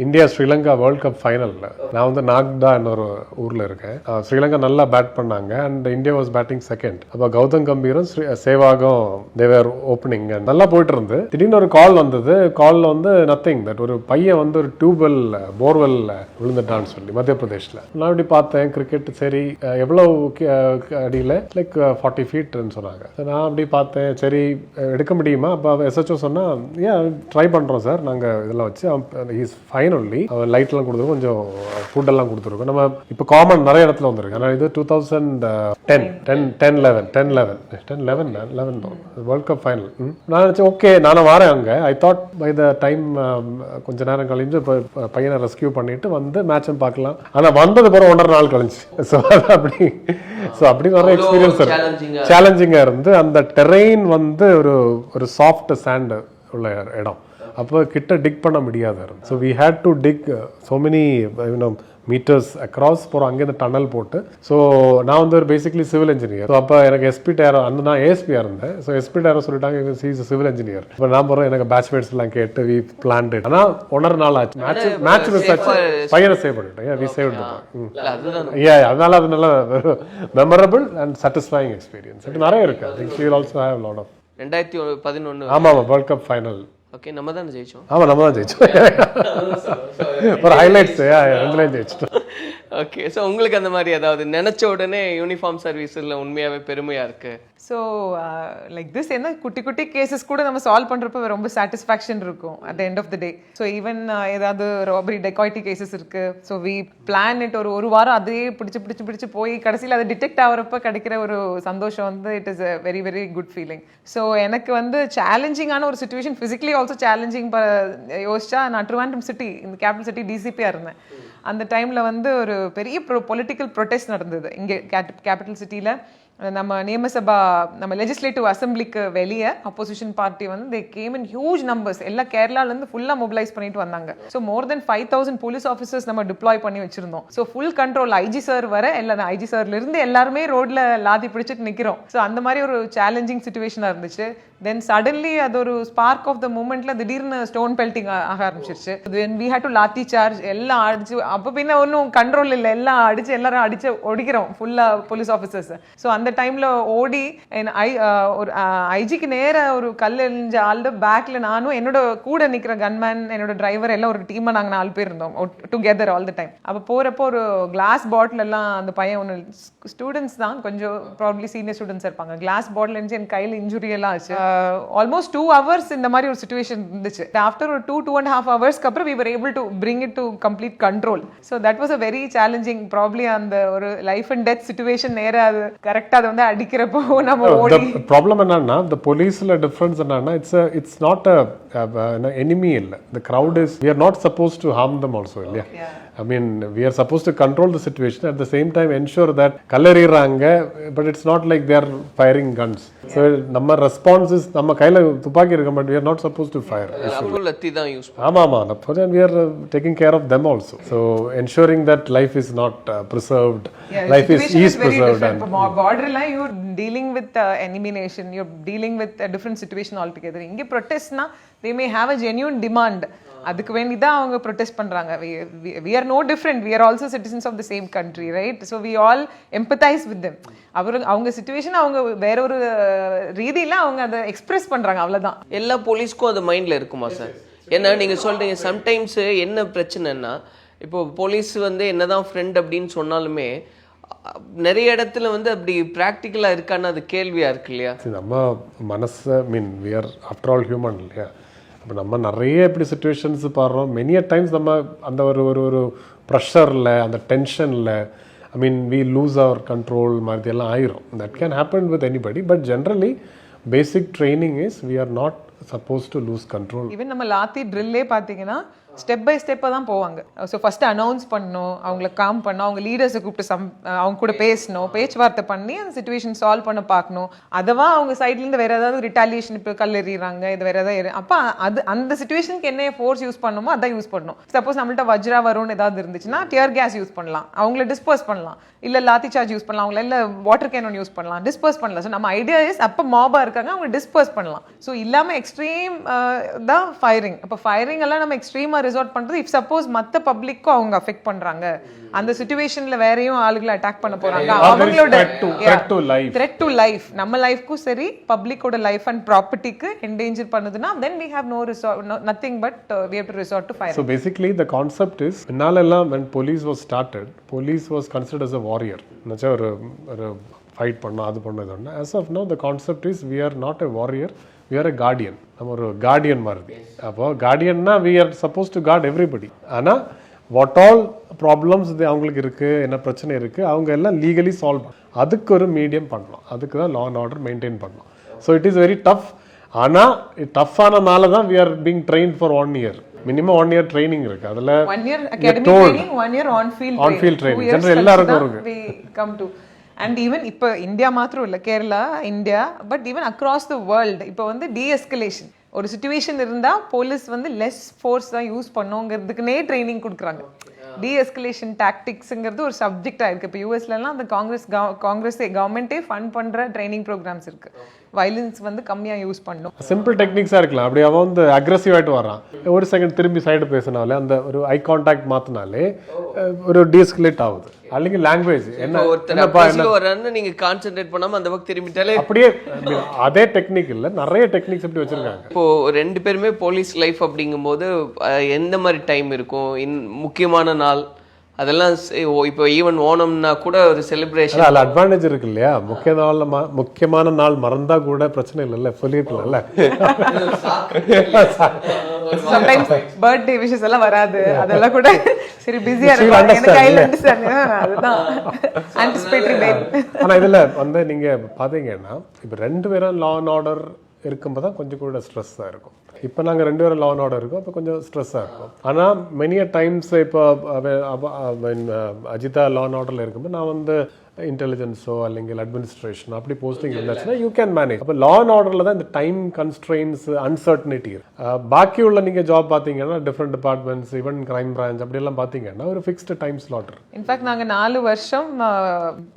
India Sri Lanka world cup ஃபைனலில் நான் வந்து நாக்டா ஒரு ஊரில் இருக்கேன். ஸ்ரீலங்கா நல்லா பேட் பண்ணாங்க and India was batting second. அப்போ கௌதம் கம்பீரும் சேவாகும் தேவர் ஓப்பனிங் நல்லா போயிட்டு இருந்து திடீர்னு ஒரு கால் வந்தது. காலில் வந்து நத்திங் தட் ஒரு பையன் வந்து ஒரு டியூப்வெல் போர்வெல் விழுந்துட்டான்னு சொல்லி மத்திய பிரதேஷில். நான் இப்படி பார்த்தேன் கிரிக்கெட் சரி எவ்வளோ அடியில் லைக் 40 ஃபீட்னு சொன்னாங்க. நான் அப்படி பார்த்தேன் சரி எடுக்க முடியுமா? அப்போ எஸ்ஹெச்ஓ சொன்னால் ஏன் ட்ரை பண்ணுறோம் சார் நாங்கள் இதெல்லாம் வச்சு ஹீஸ் ஃபைன் ஒன்லி. லைட்லாம் கொடுத்துருக்கோம் கொஞ்சம் ஃபுட்டெல்லாம் கொடுத்துருக்கோம். நம்ம இப்போ காமன் நிறைய இடத்துல வந்துருக்கு. ஆனால் இது 2011 வேர்ல்ட் கப் ஃபைனல். நான் நினச்சேன் ஓகே நானும் வரேன் அங்கே. I thought by the time கொஞ்ச நேரம் கழிஞ்சு பையனை ரெஸ்கியூ பண்ணிட்டு வந்து மேட்சும் பார்க்கலாம். ஆனால் வந்தது பிறகு 1.5 நாள் கழிஞ்சு. ஸோ அப்படி நிறைய எக்ஸ்பீரியன்ஸ் சேலஞ்சிங்காக இருந்து அந்த டெரெயின் வந்து ஒரு சாஃப்ட் சாண்ட் உள்ள இடம். அப்போ கிட்ட டிக் பண்ண முடியாது. So we had to dig so many metres across போகிறோம். அங்கேருந்து டனல் போட்டு. ஸோ நான் வந்து ஒரு பேசிக்லி சிவில் இன்ஜினியர். ஸோ அப்போ எனக்கு எஸ்பி டேரோ அந்த நான் ஏஎஸ்பியாக இருந்தேன். ஸோ எஸ்பி டேரோ சொல்லிட்டாங்க இஸ் சிவில் இன்ஜினியர். இப்போ நான் போகிறோம் எனக்கு பேட்ச்மேட்ஸ் எல்லாம் கேட்டு வி பிளான்டு. ஆனால் 1.5 நாள் ஆச்சு. மேட்ச் மிஸ் ஆச்சு. பையனை சேவ் பண்ணிட்டேன். வி சேவ் அதனால அது நல்ல மெமரபிள் அண்ட் சாட்டிஸ்ஃபைங் எக்ஸ்பீரியன்ஸ். இது நிறைய இருக்கு. I think you will also have lot of 2011 ஆமாம் வேர்ல்ட் கப் ஃபைனல். ஓகே நம்ம தான் ஜெயிச்சோம். ஆமாம் நம்ம தான் ஜெயிச்சோம். ஒரு ஹைலைட்ஸ் ரெண்டுலேயும் ஜெயிச்சிட்டோம். ஓகே ஸோ உங்களுக்கு அந்த மாதிரி ஏதாவது நினைச்ச உடனே யூனிஃபார்ம் சர்வீஸில் உண்மையாகவே பெருமையாக இருக்கு? ஸோ லைக் திஸ் என்ன குட்டி குட்டி கேசஸ் கூட நம்ம சால்வ் பண்ணுறப்ப ரொம்ப சாட்டிஸ்ஃபேக்ஷன் இருக்கும் at the end of the day. So even ஏதாவது ராபரி டெக்காய்டி கேசஸ் இருக்கு. ஸோ வி பிளான் இட் ஒரு வாரம் அதே பிடிச்சி போய் கடைசியில் அது டிடெக்ட் ஆகிறப்ப கிடைக்கிற ஒரு சந்தோஷம் வந்து it is a very very good feeling. So எனக்கு வந்து சேலஞ்சிங்கான ஒரு சுச்சுவேஷன் ஃபிசிக்கலி ஆல்சோ சேலஞ்சிங் யோசிச்சா நான் ட்ரிவாண்ட்ரம் சிட்டி இந்த கேபிட்டல் சிட்டி டிசிபியாக இருந்தேன். அந்த டைமில் வந்து ஒரு பெரிய பொலிட்டிக்கல் ப்ரொட்டஸ்ட் நடந்தது இங்கே கேபிட்டல் சிட்டியில். நம்ம நியமசபா நம்ம லெஜிஸ்லேட்டிவ் அசம்பிளிக்கு வெளியே அப்போசிஷன் பார்ட்டி வந்து they came in huge numbers. எல்லாம் கேரளாலேருந்து ஃபுல்லாக மொபிலைஸ் பண்ணிட்டு வந்தாங்க. ஸோ மோர் தென் 5000 போலீஸ் ஆஃபீஸர்ஸ் நம்ம டிப்ளாய் பண்ணி வச்சிருந்தோம். So full control IG sir வர எல்லாம் ஐஜி சார்லேருந்து எல்லாருமே ரோட்ல லாதி பிடிச்சிட்டு நிற்கிறோம். ஸோ அந்த மாதிரி ஒரு சேலஞ்சிங் சுச்சுவேஷனாக இருந்துச்சு. தென் சடன்லி அது ஒரு ஸ்பார்க் ஆஃப் த மூமெண்ட்ல திடீர்னு ஸ்டோன் பெல்ட்டிங் ஆக ஆரம்பிச்சிருச்சு. Then we had to lathi charge எல்லாம் அடிச்சு. அப்போ பின்ன ஒன்றும் கண்ட்ரோல் இல்லை. எல்லாம் அடிச்சு எல்லாரும் அடிச்சு ஒடிக்கிறோம் ஃபுல்லாக போலீஸ் ஆஃபீஸர்ஸ். ஸோ அந்த டைம்ல ஓடி ஒரு ஐஜிக்கு நேர ஒரு கல் எறிஞ்ச ஆள்ட பேக்ல நானும் என்னோட கூட நிக்கிற கன்மேன் என்னோட டிரைவர் எல்லாம் ஒரு டீமா நாங்க 4 பேர் இருந்தோம் டுகெதர் ஆல் த டைம். அப்போ போறப்போ ஒரு கிளாஸ் பாட்டில் எல்லாம் அந்த பையன் ஒன்று ஸ்டூடெண்ட்ஸ் தான் கொஞ்சம் ப்ராப்ளி சீனியர் ஸ்டூடெண்ட்ஸ் இருப்பாங்க. கிளாஸ் பாட்டில் இருந்துச்சு என் கையில் இன்ஜுரி எல்லாம் ஆச்சு. ஆல்மோஸ்ட் 2 hours இந்த மாதிரி ஒரு சுச்சுவேஷன் இருந்துச்சு. ஆஃப்டர் ஒரு 2.5 hours அப்புறம் we were able to bring it to complete control. So that was a very challenging probably அந்த ஒரு லைஃப் அண்ட் டெத் சுச்சுவேஷன் நேரா அது கரெக்டா அது வந்து அடிக்கிறப்போ நம்ம ஓடி. ப்ராப்ளம் என்னன்னா the policeல டிஃபரன்ஸ் என்னன்னா it's not a enemy இல்ல. The crowd is we are not supposed to harm them also இல்லையா? I mean we are supposed to control the situation at the same time ensure that கல்லறிறாங்க but it's not like they are firing guns. So நம்ம response is நம்ம கையில துப்பாக்கி இருக்கு but we are not supposed to fire. Lathi தான் use ஆமா we are taking care of them also. So ensuring that life is not preserved. Life is preserved. And border line you're dealing with enemy nation, you're dealing with a different situation altogether. இங்க protestனா they may have a genuine demand. அதுக்கு வேண்டி தான் அவங்க protest பண்றாங்க. we are no different, we are also citizens of the same country, right? So we all empathize with them. அவங்க situation அவங்க வேற ஒரு ரீதியில அவங்க அதை எக்ஸ்பிரஸ் பண்றாங்க, அவ்வளவுதான். எல்லா போலீஸ்க்கும் அது மைண்ட்ல இருக்குமா சார்? ஏன்னா நீங்க சொல்றீங்க சம்டைம்ஸ் என்ன பிரச்சனைன்னா இப்போ போலீஸ் வந்து என்னதான் ஃப்ரெண்ட் அப்படின்னு சொன்னாலுமே நிறைய இடத்துல வந்து அப்படி ப்ராக்டிக்கலா இருக்கான்னு அது கேள்வியா இருக்கு இல்லையா? நம்ம மனசு மீன் we are after all human இல்லையா? இப்போ நம்ம நிறைய இப்படி சுச்சுவேஷன்ஸ் பாடுறோம். மெனி டைம்ஸ் நம்ம அந்த ஒரு ப்ரெஷரில் அந்த டென்ஷனில் I mean we lose our control மாதிரி எல்லாம் ஆயிரும். That can happen with anybody. But generally basic training is we are not supposed to lose control. Even நம்ம லாத்தி ட்ரில்லே பார்த்தீங்கன்னா ஸ்டெப் பை ஸ்டெப்பாக தான் போவாங்க. ஸோ ஃபர்ஸ்ட் அனௌன்ஸ் பண்ணணும், அவங்கள காம் பண்ணணும், அவங்க லீடர்ஸை கூப்பிட்டு அவங்க கூட பேசணும், பேச்சுவார்த்தை பண்ணி அந்த சுச்சுவேஷன் சால்வ் பண்ண பார்க்கணும். அதுவா அவங்க சைட்லேருந்து வேற ஏதாவது ரிட்டாலியேஷன் இப்போ கல் எறிகிறாங்க இது வேற ஏதாவது அப்போ அது அந்த சுச்சுவேஷனுக்கு என்ன ஃபோர்ஸ் யூஸ் பண்ணணுமோ அதான் யூஸ் பண்ணணும். சப்போஸ் நம்மள்ட்ட வஜ்ரா வரும்னு ஏதாவது இருந்துச்சுன்னா டியர் கேஸ் யூஸ் பண்ணலாம், அவங்கள டிஸ்பர்ஸ் பண்ணலாம். இல்லை லாத்தி சார்ஜ் யூஸ் பண்ணலாம், அவங்கள இல்லை வாட்டர் கேன் யூஸ் பண்ணலாம், டிஸ்பர்ஸ் பண்ணலாம். ஸோ நம்ம ஐடியா இஸ் அப்போ மாபாக இருக்காங்க அவங்க டிஸ்பர்ஸ் பண்ணலாம். ஸோ இல்லாமல் எக்ஸ்ட்ரீம் தான் ஃபயரிங். அப்போ ஃபயரிங் எல்லாம் நம்ம எக்ஸ்ட்ரீமாக ரிசார்ட் பண்றது இஃப் சப்போஸ் மத்த பப்ளிக்கும் அவங்க அஃபெக்ட் பண்றாங்க, அந்த சிச்சுவேஷன்ல வேறையும் ஆளுகளை அட்டாக் பண்ண போறாங்க, அவங்களோட த்ரெட் டு லைஃப், நம்ம லைஃப்க்கும் சரி பப்ளிக்கோட லைஃப் அண்ட் ப்ராப்பர்ட்டிக்கு என்டேஞ்சர் பண்ணுதுன்னா then we have no resort, nothing but we have to resort to fire. So basically the concept is முன்னாலெல்லாம் when police was started, police was considered as a warrior. என்னாச்சும் ஒரு fight பண்ணோம், அது பண்ணது. as of now the concept is we are not a warrior, we are a guardian. நம்ம ஒரு Guardian மாதிரி. அப்போ கார்டியன்னா we are supposed to guard everybody. ஆனா what all problems அவங்களுக்கு இருக்கு, என்ன பிரச்சனை இருக்கு, அவங்க எல்லாம் லீகலி சால்வ் பண்ணணும். அதுக்கு ஒரு மீடியம் பண்ணலாம், அதுக்கு தான் law and order மெயின்டைன் பண்ணலாம். So it is very tough. ஆனால் டஃப்பானனால தான் we are being trained for 1 year. Minimum 1 year training இருக்கு. அதுல 1 year academic training, 1 year on field training. General எல்லாருக்கும் இருக்கு. we come to and even இப்போ India மாத்திரம் இல்லை, Kerala, India, but even across the world இப்போ வந்து டீஎஸ்கலேஷன் ஒரு சிச்சுவேஷன் இருந்தால் போலீஸ் வந்து லெஸ் ஃபோர்ஸ் தான் யூஸ் பண்ணோங்கிறதுக்குனே ட்ரைனிங் கொடுக்குறாங்க. டீஎஸ்கலேஷன் டாக்டிக்ஸுங்கிறது ஒரு சப்ஜெக்டாக இருக்குது. இப்போ யூஎஸ்லலாம் அந்த காங்கிரஸ் கவர்மெண்ட்டே ஃபண்ட் பண்ணுற ட்ரைனிங் ப்ரோக்ராம்ஸ் இருக்குது. வயலன்ஸ் வந்து கம்மியாக யூஸ் பண்ணும். சிம்பிள் டெக்னிக்ஸாக இருக்கலாம். அப்படி அவன் வந்து அக்ரெசிவ் ஆகிட்டு வரான், ஒரு செகண்ட் திரும்பி சைடு பேசினாலே, அந்த ஒரு ஐ கான்டாக்ட் மாற்றினாலே ஒரு டீஎஸ்கலேட் ஆகுது. அல்லது லாங்குவேஜ் என்ன நீங்க கான்சென்ட்ரேட் பண்ணாம அந்த பக்கம் திரும்பிட்டாலே அப்படியே அதே டெக்னிக் இல்லை, நிறைய டெக்னிக்ஸ் எப்படி வச்சிருக்காங்க. இப்போ 2 பேருமே போலீஸ் லைஃப் அப்படிங்கும்போது எந்த மாதிரி டைம் இருக்கும், முக்கியமான நாள் அதெல்லாம் இப்போ ஈவன் ஓணம்னா கூட ஒரு செலிப்ரேஷன், அதில் அட்வான்டேஜ் இருக்கு இல்லையா. முக்கியமான நாள் மறந்தா கூட பிரச்சனை இல்லைல்ல, சொல்லிருக்கலாம்ல. சம்டைம்ஸ் பர்த்டே விஷஸ் எல்லாம் வராது, அதெல்லாம் கூட சரி பிஸியா இருக்கும், எனக்கு கையில அதுதான் ஆன்டிசிபேட்டரி டேட். ஆனா இதுல வந்து நீங்க பாத்தீங்கன்னா இப்ப 2 பேரும் லா அண்ட் ஆர்டர் இருக்கும்போது தான் கொஞ்சம் கூட ஸ்ட்ரெஸ்ஸாக இருக்கும். இப்போ நாங்கள் 2 பேரும் லா அண்ட் ஆர்டர் இருக்கோம், அப்போ கொஞ்சம் ஸ்ட்ரெஸ்ஸாக இருக்கும். ஆனால் மெனிய டைம்ஸ் இப்போ அஜிதா லா அண்ட் ஆர்டரில் இருக்கும்போது நான் வந்து இன்டெலிஜென்ஸோ അല്ലെങ്കിൽ அட்மினிஸ்ட்ரேஷன் அப்படி போஸ்டிங் இருந்துச்சுன்னா யூ கேன் மேனேஜ். அப்போ லா அண்ட் ஆர்டரில் தான் இந்த டைம் கன்ஸ்ட்ரெயின்ஸ் அன்சர்டனிட்டி. பாக்கி உள்ள நீங்கள் ஜாப் பார்த்தீங்கன்னா different departments, even crime branch அப்படியெல்லாம் பார்த்தீங்கன்னா ஒரு ஃபிக்ஸ்டு டைம் ஸ்லாட் இருக்கு. இன்ஃபேக்ட் நாங்கள் 4 வருஷம்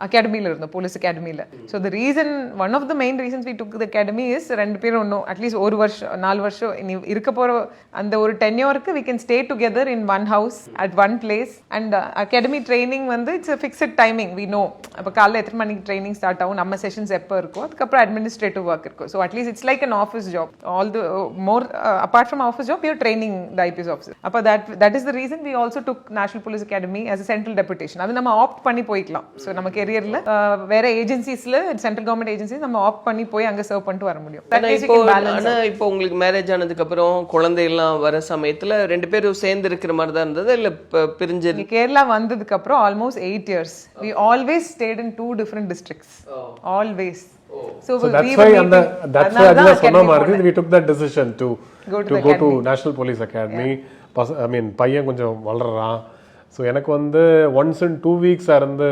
அகாடமியில் இருந்தோம், போலீஸ் அகாடமியில். So the reason, one of the main reasons we took the academy is 2 பேரும் ஒன்றும் அட்லீஸ்ட் 1 வருஷம் 4 வருஷம் இனி இருக்க போகிற அந்த ஒரு டென்யூருக்கு we can stay together in one house at one place. And academy training வந்து it's fixed timing, we know. அப்போ காலைல எத்தனை மணிக்கு ட்ரைனிங் ஸ்டார்ட் ஆகும், நம்ம செஷன்ஸ் எப்போ இருக்கும், அதுக்கப்புறம் அட்மினிஸ்ட்ரேட்டிவ் ஒர்க் இருக்கும். So at least it's like an office job. All the more apart from office job your training the IPS officer. அப்போ that is the reason we also took national police academy as a central deputation. அது நம்ம opt பண்ணி போய்க்கலாம். So நம்ம கெரியரில் வேற ஏஜென்சிஸில் central government agencies நம்ம opt பண்ணி போய் அங்கே சர்வ் பண்ணிட்டு வர முடியும். ஆனால் இப்போ உங்களுக்கு மேரேஜ் ஆனதுக்கப்புறம் குழந்தையெல்லாம் வர சமயத்தில் 2 பேரும் சேர்ந்து இருக்கிற மாதிரி தான் இருந்தது, இல்லை பிரிஞ்சு? கேரளா வந்ததுக்கப்புறம் almost 8 years we always stayed in 2 different districts. Always. So that's why Ajita சொன்ன மாதிரி we took that decision to go to National Police Academy. I mean பையன் கொஞ்சம் வளர்றான். ஸோ எனக்கு வந்து ஒன்ஸ் இன் 2 weeks இருந்து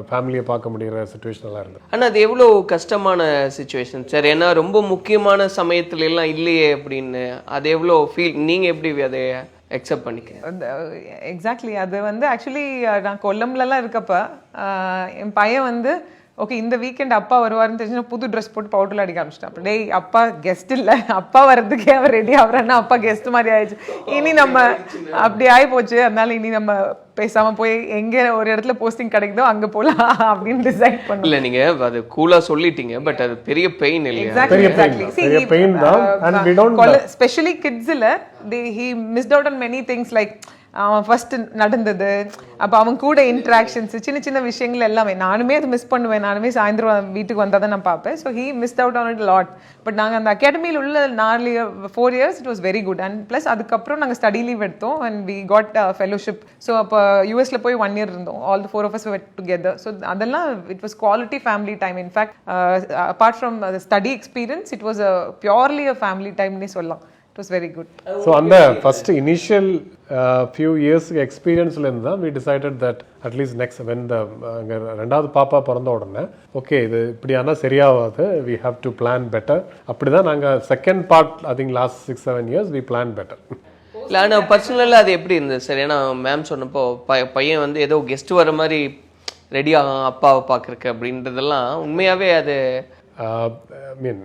ஃபேமிலியை பார்க்க முடிகிற சுச்சுவேஷனெல்லாம் இருந்தது. ஆனால் அது எவ்வளோ கஷ்டமான சுச்சுவேஷன் சார், ஏன்னா ரொம்ப முக்கியமான சமயத்துல எல்லாம் இல்லையே அப்படின்னு. அது எவ்வளோ ஃபீல், நீங்கள் எப்படி அதை அக்செப்ட் பண்ணிக்க? எக்ஸாக்ட்லி. அது வந்து ஆக்சுவலி நான் கொல்லம்லலாம் இருக்கப்ப என் பையன் வந்து ஓகே இந்த வீக்கெண்ட் அப்பா வருவாருன்னு தெரிஞ்சுன்னா புது ட்ரெஸ் போட்டு பவுடர்ல அடிக்க ஆரம்பிச்சிட்டான். அப்படி டேய் அப்பா கெஸ்ட் இல்லை, அப்பா வர்றதுக்கே அவர் ரெடி ஆகுறான்னா அப்பா கெஸ்ட் மாதிரி ஆயிடுச்சு, இனி நம்ம அப்படி ஆகி போச்சு, அதனால இனி நம்ம பேசாம போய் எங்க ஒரு இடத்துல போஸ்டிங் கிடைக்குதோ அங்க போலாம் அப்படின்னு டிசைட் பண்ணோம். இல்ல நீங்க அது கூலா சொல்லிட்டீங்க, பட் அது பெரிய பெயின் இல்லையா? பெரிய பெயின் தான். and we don't especially kids இல்ல, he missed out on many things like அவன் ஃபர்ஸ்ட் நடந்தது, அப்போ அவன் கூட இன்ட்ராக்ஷன்ஸ், சின்ன சின்ன விஷயங்கள் எல்லாமே நானுமே அது மிஸ் பண்ணுவேன். நானுமே சாயந்தரம் வீட்டுக்கு வந்தால் தான் நான் பார்ப்பேன். So he missed out on it lot. But நாங்கள் அந்த அகாடமியில் உள்ள 4 years it was very good. And plus அதுக்கப்புறம் நாங்கள் ஸ்டடி லீவ் எடுத்தோம் and we got fellowship. So அப்போ யூஎஸ்ல போய் 1 year இருந்தோம். All the 4 of us were together. So அதெல்லாம் it was quality family time. In fact apart from study experience it was purely a family டைம்னே சொல்லலாம். It was very good. So on the first initial few years experience la irundha we decided that at least next when the ரெண்டாவது பாப்பா பிறந்த உடனே okay இது இப்படியானா சரியாகாது, we have to plan better. அப்படிதான் நாங்க second part I think last 6-7 years we plan better. இல்லை ஆனால் பர்சனலாக அது எப்படி இருந்தது சார்? ஏன்னா மேம் சொன்னப்போ பையன் வந்து ஏதோ கெஸ்ட் வர மாதிரி ரெடி ஆகும் அப்பாவை பார்க்குறக்கு அப்படின்றதெல்லாம் உண்மையாகவே அது I mean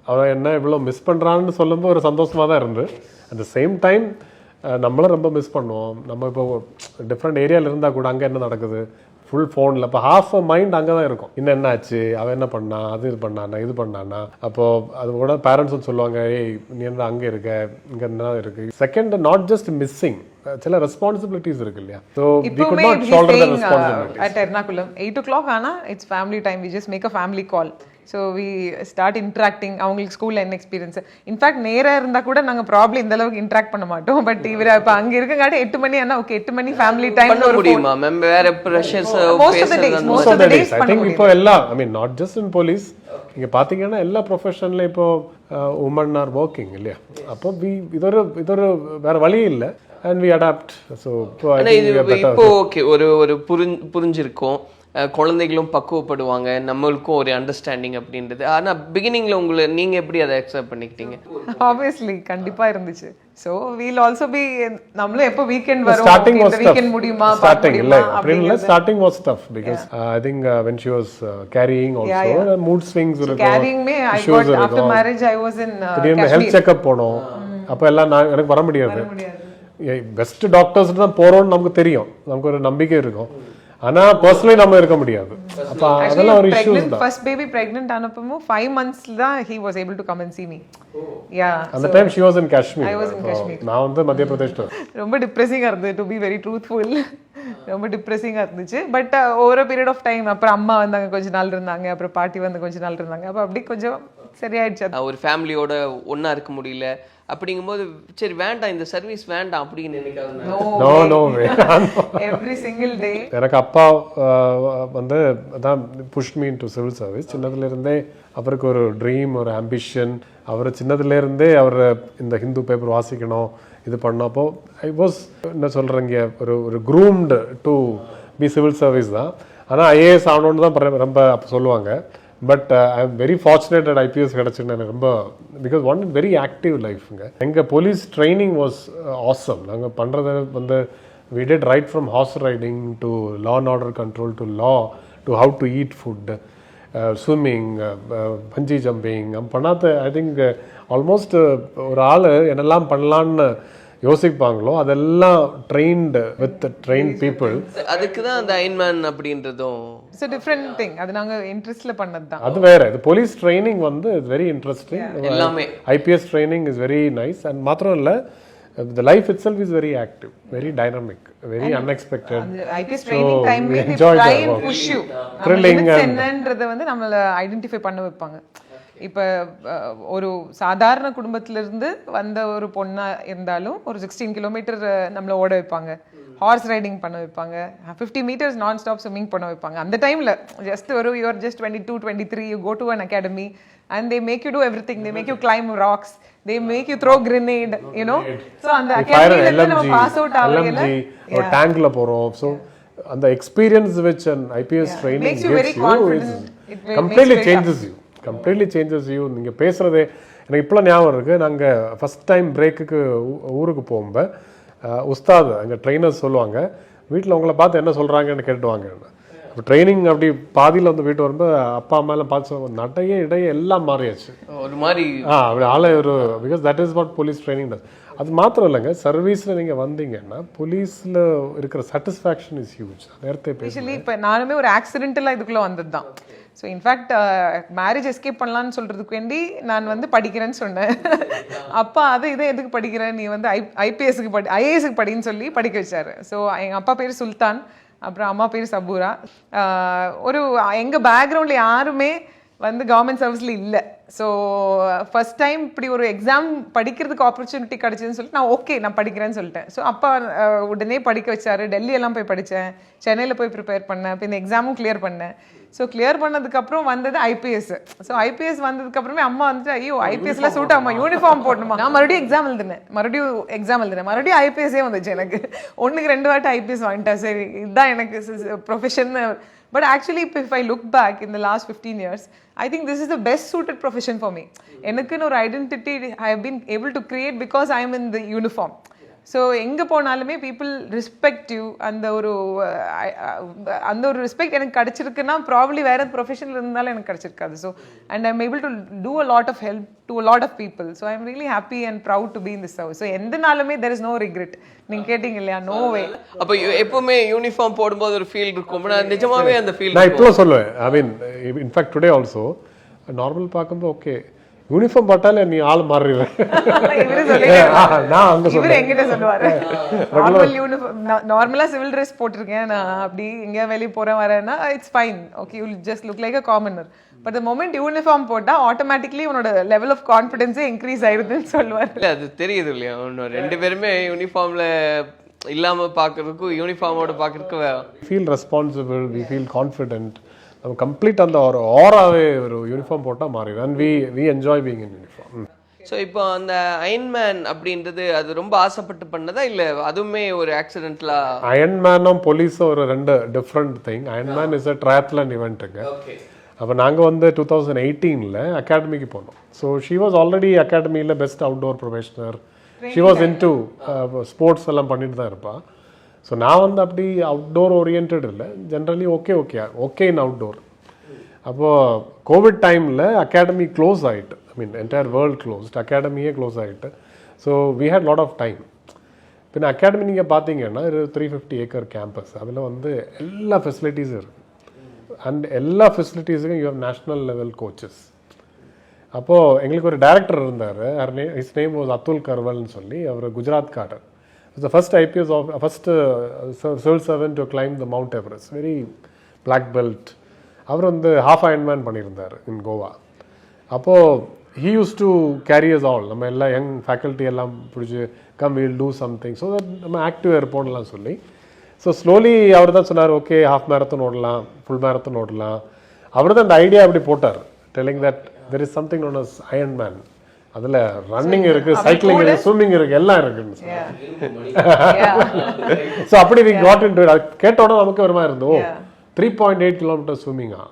அவன் என்ன இவ்வளோ மிஸ் பண்ணுறான்னு சொல்லும்போது ஒரு சந்தோஷமாக தான் இருந்து அட் த சேம் டைம் நம்மளும் ரொம்ப மிஸ் பண்ணுவோம். நம்ம இப்போ டிஃப்ரெண்ட் ஏரியாவில் இருந்தால் கூட அங்கே என்ன நடக்குது ஃபுல் ஃபோனில் இப்போ ஹாஃப் மைண்ட் அங்கே தான் இருக்கும். இன்னும் என்ன ஆச்சு, அவன் என்ன பண்ணா, அது இது பண்ணானா, இது பண்ணானா. அப்போது அது கூட பேரண்ட்ஸும் சொல்லுவாங்க, ஏய் நீ என்ன அங்கே இருக்க, இங்கே என்ன இருக்குது. செகண்ட், நாட் ஜஸ்ட் மிஸ்ஸிங், சில ரெஸ்பான்சிபிலிட்டிஸ் இருக்கு இல்லையா. So we could not shoulder the responsibility. At Ernakulam 8 o'clock ஆனா it's family time. We just make a family call. So we start interacting. அவங்களுக்கு ஸ்கூலில் என்ன எக்ஸ்பீரியன்ஸ். இன்ஃபேக்ட் நேராக இருந்தால் கூட நாங்கள் ப்ராப்ளம் இந்த அளவுக்கு இன்ட்ராக்ட் பண்ண மாட்டோம். பட் இவர் இப்போ அங்கே இருக்கங்காட்டி 8 மணி ஆனால் ஓகே 8 மணி ஃபேமிலி டைம் பண்ண முடியுமா மேம்? வேற pressures most of the days I think இப்போ எல்லாம் I mean not just in police, இங்கே பார்த்தீங்கன்னா எல்லா ப்ரொஃபஷன்ல இப்போ உமன் ஆர் ஒர்க்கிங் இல்லையா. அப்போ இதொரு வேற வழி இல்லை. And we adapt. So இப்போ ஓகே ஒரு புரிஞ்சிருக்கும். குழந்தைகளும் பக்குவப்படுவாங்க, நம்மளுக்கும் ஒரு அண்டர்ஸ்டாண்டிங் அப்படின்றது. ஆனா பிகினிங்ல நீங்க எப்படி அதை அக்செப்ட் பண்ணிக்கிட்டீங்க? ஆப்வியஸ்லி கண்டிப்பா இருந்துச்சு. ஸோ வீல் ஆல்சோ பி நம்மளும் எப்போ வீக்கெண்ட் வரும், starting was வீக்கெண்ட் முடியுமா, starting இல்ல அப்படினா starting was tough because I think when she was carrying also mood swings இருக்கும். carrying me I got after marriage I was in health checkup போனோம். அப்ப எல்லாம் எனக்கு வர முடியாது. பெஸ்ட் டாக்டர்ஸ் தான் போறோம்னு நமக்கு தெரியும், நமக்கு ஒரு நம்பிக்கை இருக்கும். ஆனா பர்சனலி நம்ம இருக்க முடியாது. அப்ப அதெல்லாம் ஒரு இஷ்யூஸ் தான். ஃபர்ஸ்ட் பேபி பிரெக்னன்ட் ஆனப்போ 5 months தான் he was able to come and see me. yeah அந்த time she was in Kashmir. I was in Kashmir. நான் வந்து மத்திய பிரதேஷ்ல. ரொம்ப டிப்ரெசிங்கா இருந்தது, டு பி வெரி ட்ரூத்ஃபுல். ரொம்ப டிப்ரெசிங்கா இருந்துச்சு. But over period of time அப்புறம் அம்மா வந்தாங்க, கொஞ்ச நாள் இருந்தாங்க, அப்புறம் பாட்டி வந்து கொஞ்ச நாள் இருந்தாங்க. அப்ப அப்படி கொஞ்சம் சரியாயிடுச்சு. ஒரு ஃபேமிலியோட ஒண்ணா இருக்க முடியல அப்படிங்கும்போது சரி வேண்டாம் இந்த சர்வீஸ் வேண்டாம் அப்படின்னு நினைக்காது. நோ எவ்ரி சிங்கிள் டே எனக்கு அப்பா வந்து அதான் push me into civil service. சின்னதுல இருந்தே அவருக்கு ஒரு ட்ரீம், ஒரு ஆம்பிஷன். அவர் சின்னதுல இருந்தே அவர் இந்த ஹிந்து பேப்பர் வாசிக்கணும், இது பண்ணப்போ ஐ வாஸ் என்ன சொல்றீங்க ஒரு groomed to be civil service தான். ஆனால் ஐஏஎஸ் ஆகணும்னு தான் ரொம்ப சொல்லுவாங்க. But I am very fortunate at IPS கிடச்சின்னு எனக்கு ரொம்ப, பிகாஸ் ஒன் வெரி ஆக்டிவ் லைஃப்ங்க. எங்கள் போலீஸ் ட்ரைனிங் வாஸ் ஆசம். நாங்கள் பண்ணுறது வந்து we did right from horse riding to law and order control to law to how to eat food, swimming, bungee jumping. பண்ணாத I think almost ஒரு ஆள் என்னெல்லாம் பண்ணலான்னு யோசிப்பாங்களோ அதெல்லாம் ட்ரெயின்டு வித் ட்ரெயின்ட் பீப்புள். அதுக்கு தான் அந்த அயன்மேன் அப்படின்றதும் இட்ஸ் a different thing. அது நாங்க இன்ட்ரெஸ்ட்ல பண்ணது தான். அது வேற. இது போலீஸ் ட்ரைனிங் வந்து வெரி இன்ட்ரெஸ்டிங். எல்லாமே IPS training is very nice. And மாத்திரம் இல்லை, the life itself is very active, very dynamic, very unexpected. IPS training time we enjoy try the and work. push you. Thrilling என்னன்றதை வந்து நம்மள identify பண்ண வைப்பாங்க. இப்போ ஒரு சாதாரண குடும்பத்திலிருந்து வந்த ஒரு பொண்ணா இருந்தாலும் ஒரு 16 கிலோமீட்டர் நம்மள ஓட வைப்பாங்க, ஹார்ஸ் ரைடிங் பண்ண வைப்பாங்க, 50 meters நான் ஸ்டாப் ஸ்விம்மிங் பண்ண வைப்பாங்க. அந்த டைம்ல ஜஸ்ட் ஒரு you are just 22, 23, you go to an academy and they make you do everything. They make you climb rocks, they make you throw grenade, you know. So அந்த அகாடமில நம்ம pass out ஆகல ஒரு டேங்க்ல போறோம். So அந்த experience which an IPS training makes you gives very you confident. it completely changes you. நீங்க பேசுறதே எனக்கு இப்போலாம் ஞாபகம் இருக்கு. நாங்க ஃபர்ஸ்ட் டைம் பிரேக்குக்கு ஊருக்கு போகும்போது உஸ்தாத் அங்கே ட்ரெயினர்ஸ் சொல்லுவாங்க, வீட்டில் உங்களை பார்த்து என்ன சொல்கிறாங்கன்னு கேட்டுவாங்க. இப்போ ட்ரைனிங் அப்படி பாதியில் வந்து வீட்டு வரும்போது அப்பா அம்மா எல்லாம் பார்த்து சொல்லுவாங்க, நடைய இடையே எல்லாம் மாறியாச்சு ஒரு மாதிரி. அப்படி ஆளே ஒரு, because that is what police training does. அது மாத்திரம் இல்லைங்க, சர்வீஸில் நீங்கள் வந்தீங்கன்னா போலீஸில் இருக்கிற சாட்டிஸ்ஃபேக்ஷன் இஸ் ஹியூஜ். நேரத்தை பேசுவீங்க. இப்போ நானுமே ஒரு ஆக்சிடென்டலாக இதுக்குள்ளே வந்தது தான். ஸோ இன்ஃபேக்ட் மேரேஜ் எஸ்கேப் பண்ணலான்னு சொல்கிறதுக்கு வேண்டி நான் வந்து படிக்கிறேன்னு சொன்னேன். அப்பா இதை எதுக்கு படிக்கிறேன், நீ வந்து ஐபிஎஸ்க்கு ஐஏஎஸ்க்கு படின்னு சொல்லி படிக்க வச்சாரு. ஸோ எங்கள் அப்பா பேர் சுல்தான், அப்புறம் அம்மா பேர் சபூரா. ஒரு எங்கள் பேக்ரவுண்டில் யாருமே வந்து கவர்மெண்ட் சர்வீஸில் இல்லை. ஸோ ஃபர்ஸ்ட் டைம் இப்படி ஒரு எக்ஸாம் படிக்கிறதுக்கு ஆப்பர்ச்சுனிட்டி கிடச்சிதுன்னு சொல்லிட்டு நான் ஓகே நான் படிக்கிறேன்னு சொல்லிட்டேன். ஸோ அப்பா உடனே படிக்க வச்சாரு. டெல்லியெல்லாம் போய் படித்தேன், சென்னையில் போய் ப்ரிப்பேர் பண்ணேன், இப்போ இந்த எக்ஸாமும் கிளியர் பண்ணேன். ஸோ கிளியர் பண்ணதுக்கப்புறம் வந்தது ஐபிஎஸ். ஸோ ஐபிஎஸ் வந்ததுக்கப்புறமே அம்மா வந்துட்டு ஐயோ ஐபிஎஸ்லாம் சூட் ஆகுமா, யூனிஃபார்ம் போடணுமா. நான் மறுபடியும் எக்ஸாம் எழுதினேன், மறுபடியும் ஐபிஎஸ்ஸே வந்துச்சு. எனக்கு 1க்கு 2 வாட்டி ஐபிஎஸ் வாங்கிட்டேன். சரி இதுதான் எனக்கு profession. But actually, if I look back in the last 15 years, I think this is the best suited profession for me. Enakku or identity I have been able to create because I am in the uniform. So எங்கே போனாலுமே people respect you. அந்த ஒரு respect எனக்கு கிடச்சிருக்குன்னா probably வேறு ப்ரொஃபஷனில் இருந்தாலும் எனக்கு கிடச்சிருக்காது. So and I'm able to do a lot of help to a lot of people. So I'm really happy and proud to be in this house. So எந்த நாளுமே தெர் இஸ் நோ ரிக்ரெட். நீங்கள் கேட்டீங்க இல்லையா, no வே. அப்போ எப்பவுமே uniform போடும்போது ஒரு feel இருக்கும், நிஜமாவே அந்த ஃபீல் நான் இப்போலாம் சொல்லுவேன். I mean in fact today also normal பார்க்கும்போது ஓகே யூனிஃபார்ம் போட்டாலே நீ ஆள் மாறிடுவேன். நான் அங்கே இவர் எங்கிட்ட சொல்லுவாரு, நார்மல் யூனிஃபார்ம் நார்மலா சிவில் ட்ரெஸ் போட்டிருக்கேன் நான், அப்படி எங்கேயா வெளியே போறேன் வரேன்னா it's fine, okay you just look like a commoner. But the moment uniform போட்டா ஆட்டோமேட்டிக்லி உன்னோட லெவல் ஆஃப் கான்ஃபிடன்ஸே இன்க்ரீஸ் ஆயிடுதுன்னு சொல்லுவார். இல்லை அது தெரியுது இல்லையா, ரெண்டு பேருமே யூனிஃபார்ம்ல இல்லாம பார்க்கறதுக்கும் யூனிஃபார்மோட பார்க்கறதுக்கு feel responsible, we feel confident. நம்ம கம்ப்ளீட் அந்த ஒரு ஆராவே ஒரு யூனிஃபார்ம் போட்டால் மாறிடும். And we enjoy being in uniform. So இப்போ அந்த அயன்மேன் அப்படின்றது அது ரொம்ப ஆசைப்பட்டு பண்ணதா இல்லை அதுவுமே ஒரு ஆக்சிடென்ட்லா? அயன்மேனும் போலீஸும் ஒரு ரெண்டு different thing. Ironman is a triathlon இவெண்ட்டுங்க. அப்போ நாங்கள் வந்து 2018 அகாடமிக்கு போனோம். ஸோ ஷி வாஸ் ஆல்ரெடி அகாடமியில் best outdoor professional. She was in to sports எல்லாம் பண்ணிட்டு தான் இருப்பாள். ஸோ நான் வந்து அப்படி அவுட்டோர் ஓரியன்ட் இல்லை, ஜென்ரலி ஓகே இன் அவுட்டோர். அப்போது கோவிட் டைமில் அகாடமி க்ளோஸ் ஆகிட்டு, I mean entire world closed, அகாடமியே க்ளோஸ் ஆகிட்டு. So we had lot of time. பின்ன அகாடமி நீங்கள் பார்த்தீங்கன்னா ஒரு 350 ஏக்கர் கேம்பஸ், அதில் வந்து எல்லா ஃபெசிலிட்டிஸும் இருக்குது. அண்ட் எல்லா ஃபெசிலிட்டிஸுக்கும் you have national level coaches. அப்போது எங்களுக்கு ஒரு டைரக்டர் இருந்தார், ஹிஸ் நேம் வாஸ் அத்துல் கர்வல்னு சொல்லி. அவர் Gujarat காரர். The first IPS first civil servant to climb the Mount Everest, very black belt. அவர் வந்து half Ironman பண்ணியிருந்தார் in கோவா. அப்போது he used to carry us all. நம்ம எல்லா யங் ஃபேக்கல்ட்டி எல்லாம் பிடிச்சி come will do something so that நம்ம active இருப்போம்லாம் சொல்லி. ஸோ ஸ்லோலி அவர் தான் சொன்னார், ஓகே ஹாஃப் மேரத்தான் ஓடலாம், ஃபுல் மேரத்தான் ஓடலாம். அவர் தான் அந்த ஐடியா அப்படி போட்டார், telling that there is something known as Ironman. அதில் ரன்னிங் இருக்குது, சைக்கிளிங் இருக்குது, ஸ்விம்மிங் இருக்குது, எல்லாம் இருக்குன்னு. ஸோ அப்படி வி காட் இன்டு இட். அது கேட்டோட நமக்கு ஒரு மாதிரி இருந்தோம். 3.8 கிலோமீட்டர் ஸ்விம்மிங்கா,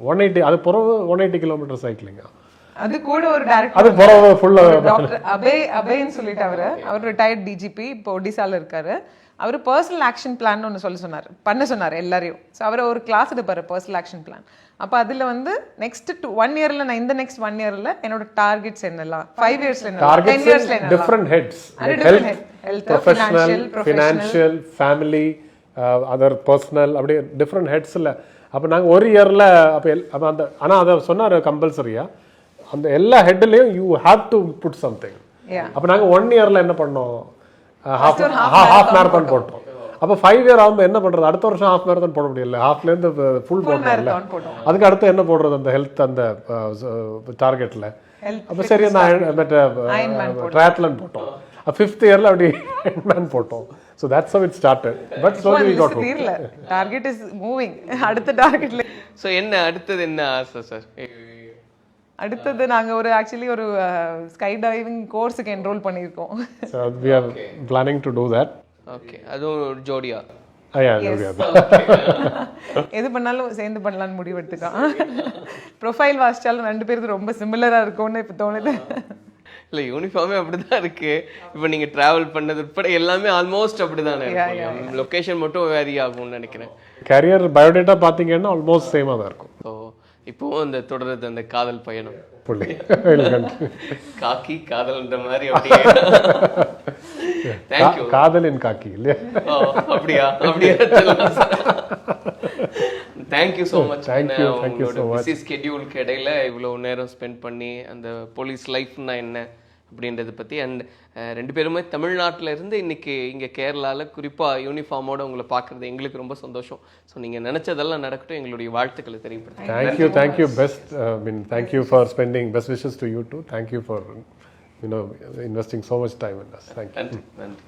180, அது பிறகு 180 கிலோமீட்டர் சைக்கிளிங்கா. அது கூட ஒரு டைரக்டர், அது பிறகு ஃபுல்லாக டாக்டர் அபேன்னு சொல்லிட்டு அவர் ரிட்டையர்ட் டிஜிபி, இப்போ ஒடிசால இருக்காரு. அவர் பர்சனல் ஆக்ஷன் பிளான் ஒன்று பண்ண சொன்னார் எல்லாரையும். ஸோ அவர் ஒரு கிளாஸ் எடுப்பார் பர்சனல் ஆக்ஷன் பிளான். அப்போ அதில் வந்து நெக்ஸ்ட் 1 இயரில் நான் இந்த நெக்ஸ்ட் 1 இயரில் என்னோட டார்கெட்ஸ் என்னெல்லாம், 5 இயர்ஸ்ல என்ன, 10 இயர்ஸ்ல என்ன, different heads, health, professional, financial, family, other personal, அப்படியே டிஃப்ரெண்ட் ஹெட்ஸில். அப்போ நாங்கள் ஒரு இயரில் அப்போ அந்த ஆனால் அதை சொன்னார் கம்பல்சரியாக அந்த எல்லா ஹெட்லையும் you have to put something. அப்போ நாங்கள் 1 இயரில் என்ன பண்ணோம், ஹாஃப் மேரத்தான் போட்டோம். அப்போ 5 இயர் ஆகும்போது என்ன பண்ணுறது, அடுத்த வருஷம் ஹாஃப் மேரத்தான் போட முடியல, ஹாஃப்லேருந்து ஃபுல் போட்டோம்ல. அதுக்கு அடுத்து என்ன போடுறது, அந்த ஹெல்த் அந்த டார்கெட்டில். அப்போ சரி நான் ட்ரையத்லான் போட்டோம். 5th இயரில் அப்படி அயன்மேன் போட்டோம். So that's how it started. But slowly we got hooked. Target is moving. அடுத்த டார்கெட்ல ஸோ அடுத்தது என்ன ஆசை சார்? அடுத்தது நாங்கள் ஆக்சுவலி ஒரு ஸ்கை டைவிங் கோர்ஸுக்கு என்ரோல் பண்ணியிருக்கோம். So we are planning to do that. Okay, அதுவும் ஜோடியா? எது பண்ணாலும் சேர்ந்து பண்ணலான்னு முடிவு எடுத்துக்கான். ப்ரொஃபைல் வாசிச்சாலும் 2 பேருக்கு ரொம்ப சிமிலராக இருக்கும்னு இப்போ தோணுது. இல்லை யூனிஃபார்மே அப்படிதான் இருக்கு. இப்போ நீங்கள் ட்ராவல் பண்ணது உட்பட எல்லாமே ஆல்மோஸ்ட் அப்படிதானே இருக்கும். லொக்கேஷன் மட்டும் வேரி ஆகும்னு நினைக்கிறேன். கேரியர் பயோடேட்டா பார்த்தீங்கன்னா ஆல்மோஸ்ட் சேமாக தான் இருக்கும். ஸோ இப்போவும் அந்த தொடருது அந்த காதல் பயணம், காக்கி காதல்ன்ற மாதிரி. அப்படியே தேங்க்யூ. காதலின் காக்கி இல்லையா? அப்படியா? Thank you so much. உங்களோட பிஸி ஸ்கெட்யூலுக்கு இடையில இவ்வளோ நேரம் ஸ்பெண்ட் பண்ணி அந்த போலீஸ் லைஃப்னா என்ன அப்படின்றத பற்றி, அண்ட் 2 பேருமே தமிழ்நாட்டில் இருந்து இன்னைக்கு இங்கே கேரளாவில் குறிப்பாக யூனிஃபார்மோட உங்களை பார்க்குறது எங்களுக்கு ரொம்ப சந்தோஷம். ஸோ நீங்கள் நினச்சதெல்லாம் நடக்கட்டும், எங்களுடைய வாழ்த்துக்களை தெரிவிப்படுத்துகிறேன். Thank you best. Thank you for spending best wishes to you too. Thank you for investing so much time in us. Thank you. நன்றி.